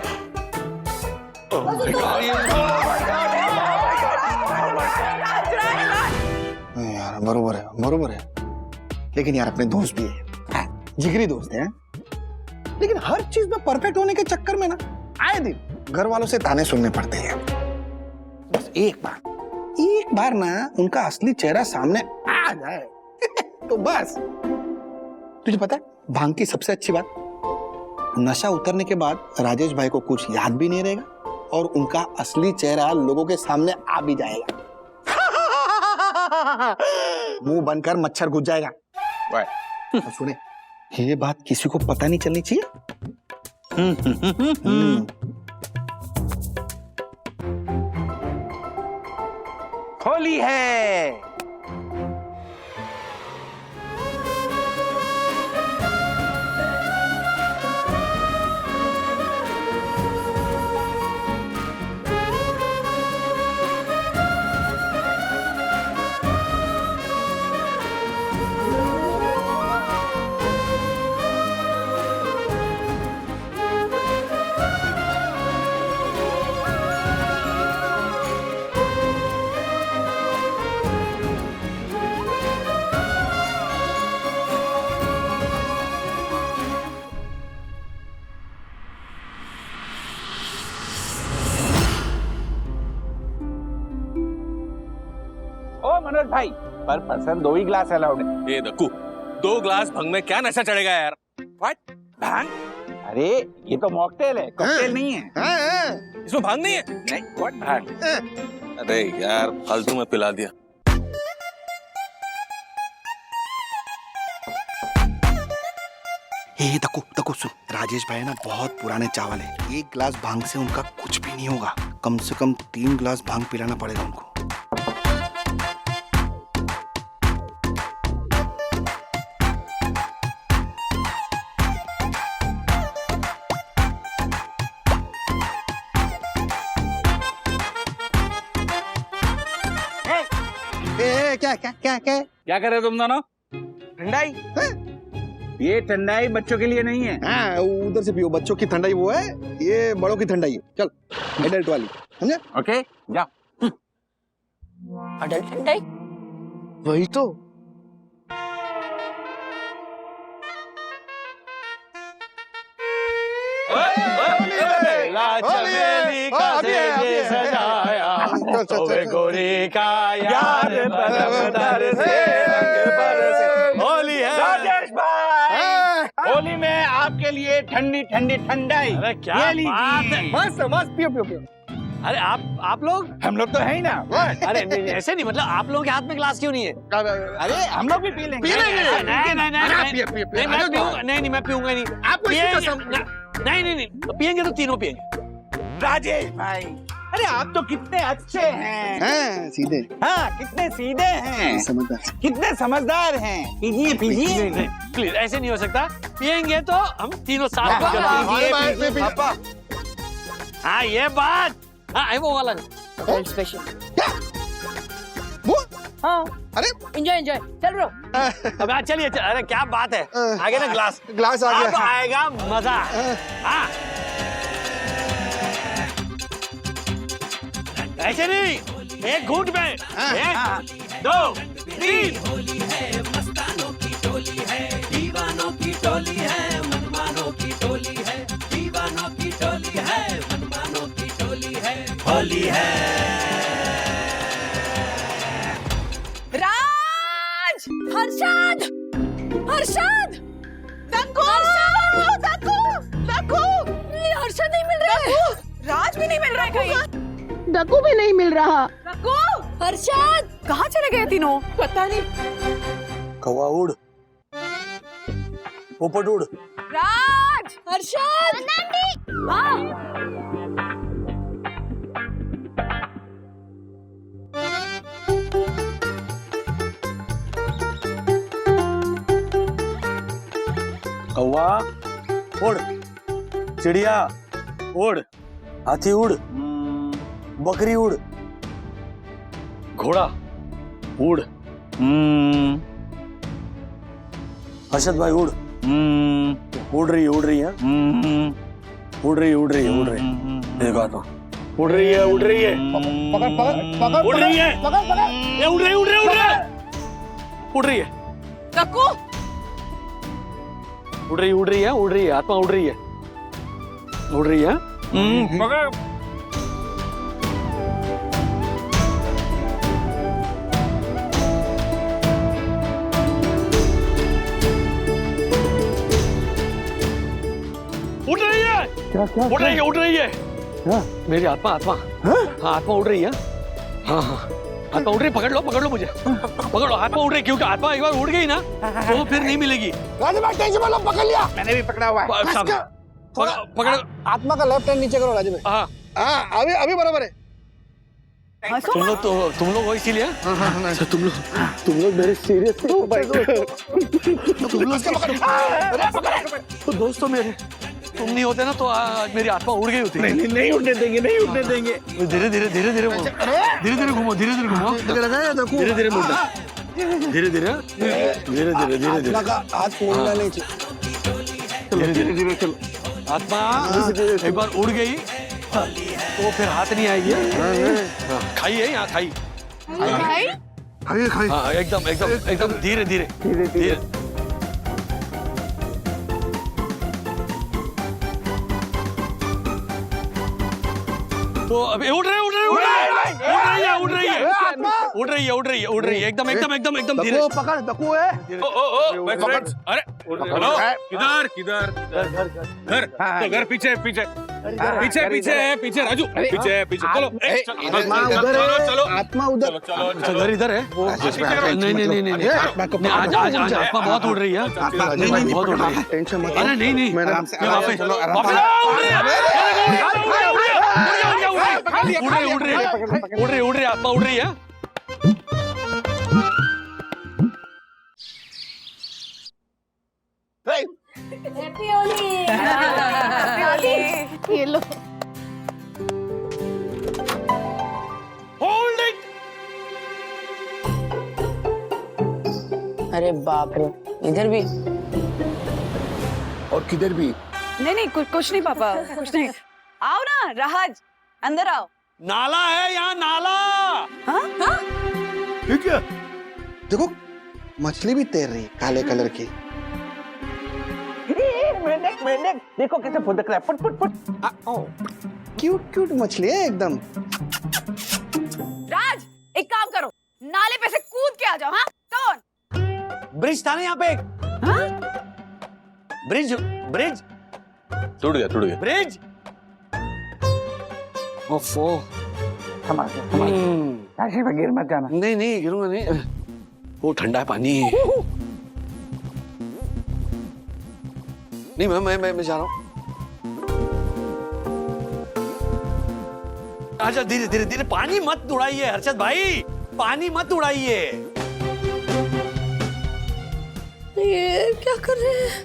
यार बरोबर है, लेकिन यार अपने दोस्त भी है, जिगरी दोस्त हैं। लेकिन हर चीज में परफेक्ट होने के चक्कर में ना आए दिन घर वालों से ताने सुनने पड़ते हैं। बस एक बार ना उनका असली चेहरा सामने आ जाए तो बस। तुझे पता है भांग की सबसे अच्छी बात, नशा उतरने के बाद राजेश भाई को कुछ याद भी नहीं रहेगा और उनका असली चेहरा लोगों के सामने आ भी जाएगा। मुंह बनकर मच्छर घुस जाएगा। और सुने, ये बात किसी को पता नहीं चलनी चाहिए। होली है। मनोज भाई, पर पर्सन 2 ही ग्लास अलाउड है। ए दक्कू, 2 ग्लास भंग में क्या नशा चढ़ेगा यार? व्हाट? भांग? अरे ये तो मॉकटेल है, कॉकटेल नहीं है। इसमें भांग नहीं है? नहीं, व्हाट भांग? अरे यार फालतू में पिला दिया। दक्कू सुन, राजेश भाई ना बहुत पुराने चावल है। 1 ग्लास भांग से उनका कुछ भी नहीं होगा। कम से कम 3 ग्लास भांग पिलाना पड़ेगा उनको। क्या कर रहे हो तुम दोनों? ठंडाई? ये ठंडाई बच्चों के लिए नहीं है। हाँ, उधर से पियो। बच्चों की ठंडाई वो है, ये बड़ों की ठंडाई है। चल, एडल्ट वाली, समझे? ओके, जाओ। अडल्ट ठंडाई? वही तो। चमेली का से सजाया, तोवे गोरी का यार बरतर से रंग बरसे। होली है राजेश भाई, होली में आपके लिए ठंडी ठंडी ठंडाई। अरे क्या बात है, मस्त मस्त, पियो पियो पियो। अरे आप लोग? हम लोग तो है ही ना। अरे नहीं, ऐसे नहीं, मतलब आप लोगों के हाथ में ग्लास क्यों नहीं है? अरे हम लोग भी पी लेंगे। नहीं मैं पीऊंगा नहीं। नहीं पियेंगे तो तीनों पियेंगे। राजेश भाई, अरे आप तो कितने अच्छे हैं। सीधे। हाँ, कितने सीधे हैं, समझदार, कितने समझदार हैं। पीजिए पीजिए, प्लीज ऐसे नहीं हो सकता। पियेंगे तो हम तीनों साथ में। हाँ ये बात, हाँ वो वाला स्पेशल। हाँ, अरे एंजॉय चल रो। अब चलिए, अरे क्या बात है, आगे ना ग्लास आ गया। अब आएगा मजा। हाँ ऐसे नहीं, एक घूंट में। 1 2 3। होली है, मस्तानों की टोली है, दीवानों की टोली है, मनमानों की टोली है, दीवानों की टोली है, मनमानों की टोली है। होली है। राज, हर्षद, दक्कू, हर्षद नहीं मिल रहा है। राज भी नहीं मिल रहा है कहीं। दक्कू भी नहीं मिल रहा। दक्कू, हर्षद कहाँ चले गए तीनों? पता नहीं। कौवा उड़, पोपट उड़। राज, हर्षद, कौवा उड़, चिड़िया उड़, हाथी उड़, बकरी उड़, घोड़ा उड़, हर्षद भाई उड़, उड़ रही है, उड़ रही है, उड़ रही है, उड़ रही है, उड़ रही है, देखा तो उड़ रही है, उड़ रही है, पकड़ पकड़ पकड़, उड़ रही है, पकड़ पकड़, ये उड़ रही है, उड़ रही है, उड़ रही है, उड़ रही है, दक्कू, उड़ रही, उड़ रही है, उड़ रही है, आत्मा उड़ रही है, उड़ रही है, पकड़। उड़ रही है, क्या उड़ रही है, उड़ रही है, मेरी आत्मा आत्मा हाँ आत्मा उड़ रही है। हाँ हाँ आत्मा उड़ रही, पकड़ लो मुझे, पकड़ो, आत्मा उड़ रही, क्योंकि आत्मा एक बार उड़ गई ना तो फिर नहीं मिलेगी। राजू भाई टेंशन मत लो, पकड़ लिया, मैंने भी पकड़ा हुआ है। पकड़ आत्मा का लेफ्ट हैंड नीचे करो राजू भाई। हाँ हाँ अभी बराबर है। तुम लोग हो इसीलिए। अच्छा, तुम लोग मेरे सीरियस तो दोस्तों मेरे, तुम नहीं होते ना तो आज मेरी आत्मा उड़ गई होती। नहीं उड़ने देंगे, नहीं उड़ने देंगे। धीरे घूमो, धीरे मुड़ना, धीरे आत्मा का हाथ मोड़ना नहीं चाहिए। धीरे चलो। आत्मा एक बार उड़ गई तो फिर हाथ नहीं आएगी। खाइए यहाँ खाई हाँ एकदम धीरे। तो अभी उड़ रही है एकदम धीरे। पकड़ दकू है। अरे किधर घर तो घर पीछे राजू, पीछे चलो आत्मा उधर, घर इधर है। नहीं आत्मा बहुत उड़ रही है। नहीं बहुत उड़ रही है, टेंशन मत। अरे नहीं उड़ रही आत्मा उड़ रही है। हैप्पी होली। ये लो। Hold it. अरे बाप रे, इधर भी और किधर भी। नहीं कुछ नहीं पापा, कुछ नहीं। आओ ना राहज, अंदर आओ। नाला है यहाँ, नाला। हाँ? ठीक है, देखो मछली भी तैर रही है काले कलर की। मेंढक देखो कैसे फुदक रहा है, फुट। क्यूट मछली है एकदम। राज एक काम करो, नाले पे से कूद के आ जाओ। हाँ कौन? ब्रिज था ना यहाँ पे एक। ब्रिज टूट गया ब्रिज। ओफो गिर मत जाना। नहीं गिरूंगा नहीं, वो ठंडा है पानी। नहीं मैं जा रहा हूँ। अच्छा धीरे पानी मत उड़ाइए हर्षद भाई, पानी मत उड़ाइए। ये क्या कर रहे हैं?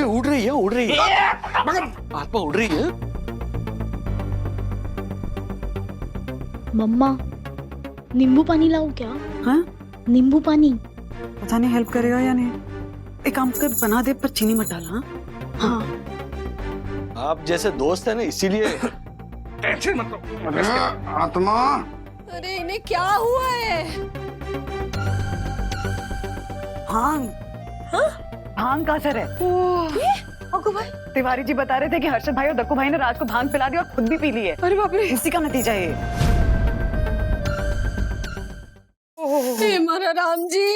उड़ रही है आत्मा उड़ रही है। मम्मा नींबू पानी लाऊं क्या? हाँ नींबू पानी पता नहीं हेल्प करेगा या नहीं। एक काम कर, बना दे पर चीनी मत डालना। हाँ आप जैसे दोस्त है ना इसीलिए टेंशन मत लो। आत्मा अरे इन्हें क्या हुआ है? भांग का असर है। तिवारी जी बता रहे थे कि हर्षद भाई और दक्कू भाई ने राज को भांग पिला दी और खुद भी पी ली है। अरे बाप रे, इसी का नतीजा है। हे मारा राम जी।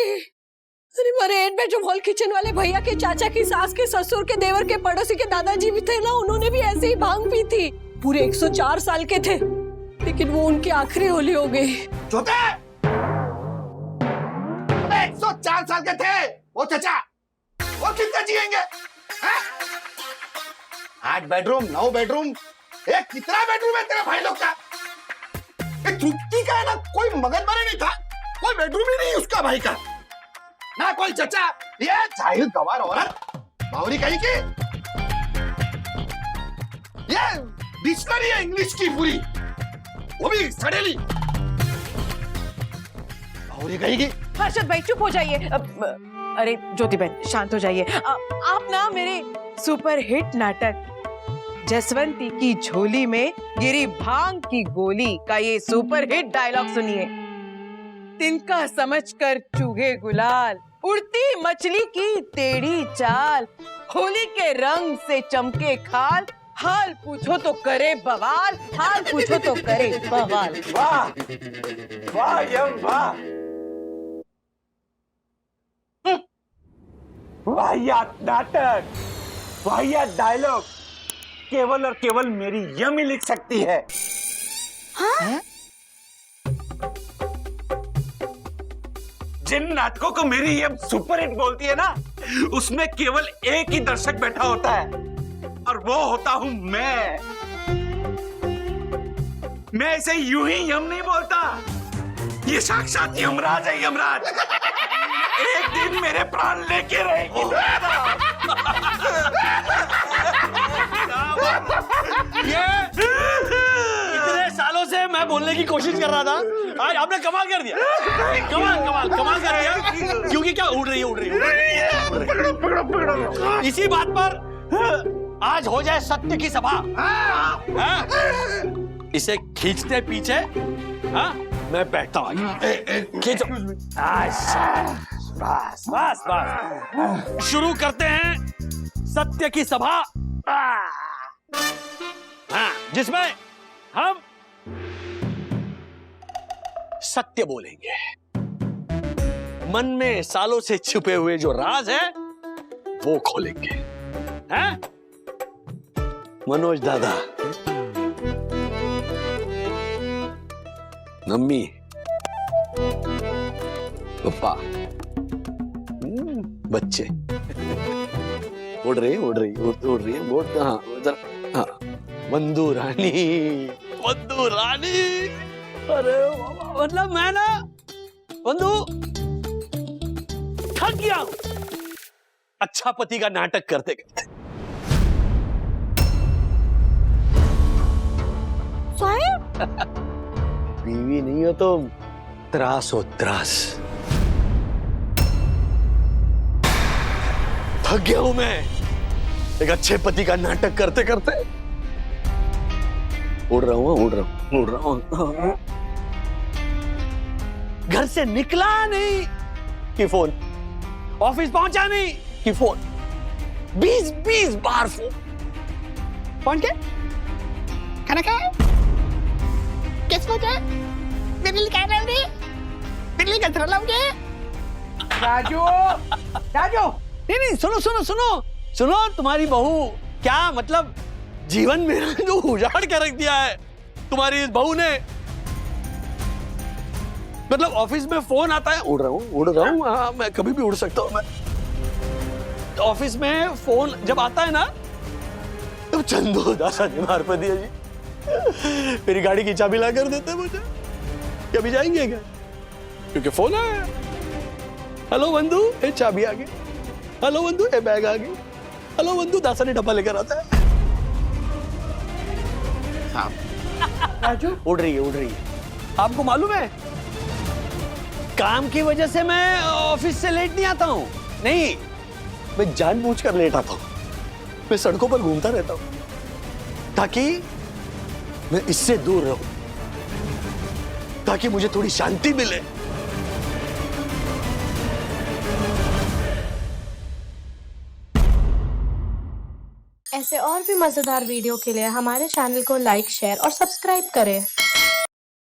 अरे मारे 8 बेडरूम हॉल किचन वाले भैया के चाचा की सास के ससुर के देवर के पड़ोसी के दादाजी भी थे ना, उन्होंने भी ऐसे ही भांग पी थी। पूरे 104 साल के थे, लेकिन वो उनकी आखिरी होली हो गई। 104 साल के थे वो चाचा, वो कितना जिएंगे? 8 बेडरूम 9 बेडरूम, एक कितना बेडरूम है तेरे भाई लोग का? चुटकी का है ना, कोई मगजमारी नहीं था, कोई बेडरूम ही नहीं उसका भाई का ना, कोई चचा। ये जाहिल गवार औरत बावरी कहीं की, ये डिक्शनरी है इंग्लिश की पूरी, वो भी सड़ेली बावरी कहीं की। हर्षद भाई चुप हो जाइए। अरे ज्योति बहन शांत हो जाइए। आप ना मेरे सुपर हिट नाटक जसवंती की झोली में गिरी भांग की गोली का ये सुपर हिट डायलॉग सुनिए। तिनका समझकर चूहे गुलाल, उड़ती मछली की टेढ़ी चाल, होली के रंग से चमके खाल, हाल पूछो तो करे बवाल, हाल पूछो तो करे बवाल। वाह वाह यम वाह, वाहियात नाटक, वाहियात डायलॉग केवल और केवल मेरी यमी लिख सकती है। हाँ? जिन नाटकों को मेरी ये सुपर हिट बोलती है ना, उसमें केवल एक ही दर्शक बैठा होता है और वो होता हूं मैं। मैं इसे यूं ही यम नहीं बोलता, ये साक्षात यमराज है, यमराज। एक दिन मेरे प्राण लेके रहेगी। ये इतने सालों से मैं बोलने की कोशिश कर रहा था, आज आपने कमाल कर दिया। कमाल कर दिया। क्योंकि क्या उड़ रही है। इसी बात पर आज हो जाए सत्य की सभा। इसे खींचते पीछे मैं बैठता हूँ। खींचो। बस शुरू करते हैं सत्य की सभा, जिसमें हम सत्य बोलेंगे। मन में सालों से छुपे हुए जो राज है वो खोलेंगे। हैं? मनोज दादा, मम्मी, पापा, बच्चे उड़ रही है बोट। हाँ उधर, हाँ बंदू रानी। अरे मतलब मैं ना बंधु थक गया हूं अच्छा पति का नाटक करते करते। बीवी नहीं हो तुम, त्रास हो त्रास। थक गया हूं मैं एक अच्छे पति का नाटक करते करते। उड़ रहा हूं। घर से निकला नहीं कि फोन, ऑफिस पहुंचा नहीं कि फोन, 20 बार फोन के खाना खाया, किसको क्या बिल्ली खा रहे हो, बिल्ली का थ्रोला मुझे। राजू नहीं सुनो तुम्हारी बहू क्या मतलब जीवन में जो उजाड़ के रख दिया है तुम्हारी इस बहू ने। मतलब ऑफिस में फोन आता है, उड़ रहा हूँ। हाँ मैं कभी भी उड़ सकता हूँ। मैं ऑफिस में फोन जब आता है ना तो चंदू दासा ने मार पर दिया जी, मेरी गाड़ी की चाबी ला कर देते मुझे। कभी जाएंगे क्या, क्योंकि फोन आया। हेलो बंधु, ये चाबी आ गई। हेलो बंधु, ये बैग आ गई। हेलो बंधु, दासा ने डब्बा लेकर आता है। राजू उड़ रही है। आपको मालूम है काम की वजह से मैं ऑफिस से लेट नहीं आता हूँ। नहीं, मैं जानबूझकर लेट आता हूँ। मैं सड़कों पर घूमता रहता हूँ ताकि मैं इससे दूर रहूं, ताकि मुझे थोड़ी शांति मिले। ऐसे और भी मजेदार वीडियो के लिए हमारे चैनल को लाइक, शेयर और सब्सक्राइब करें।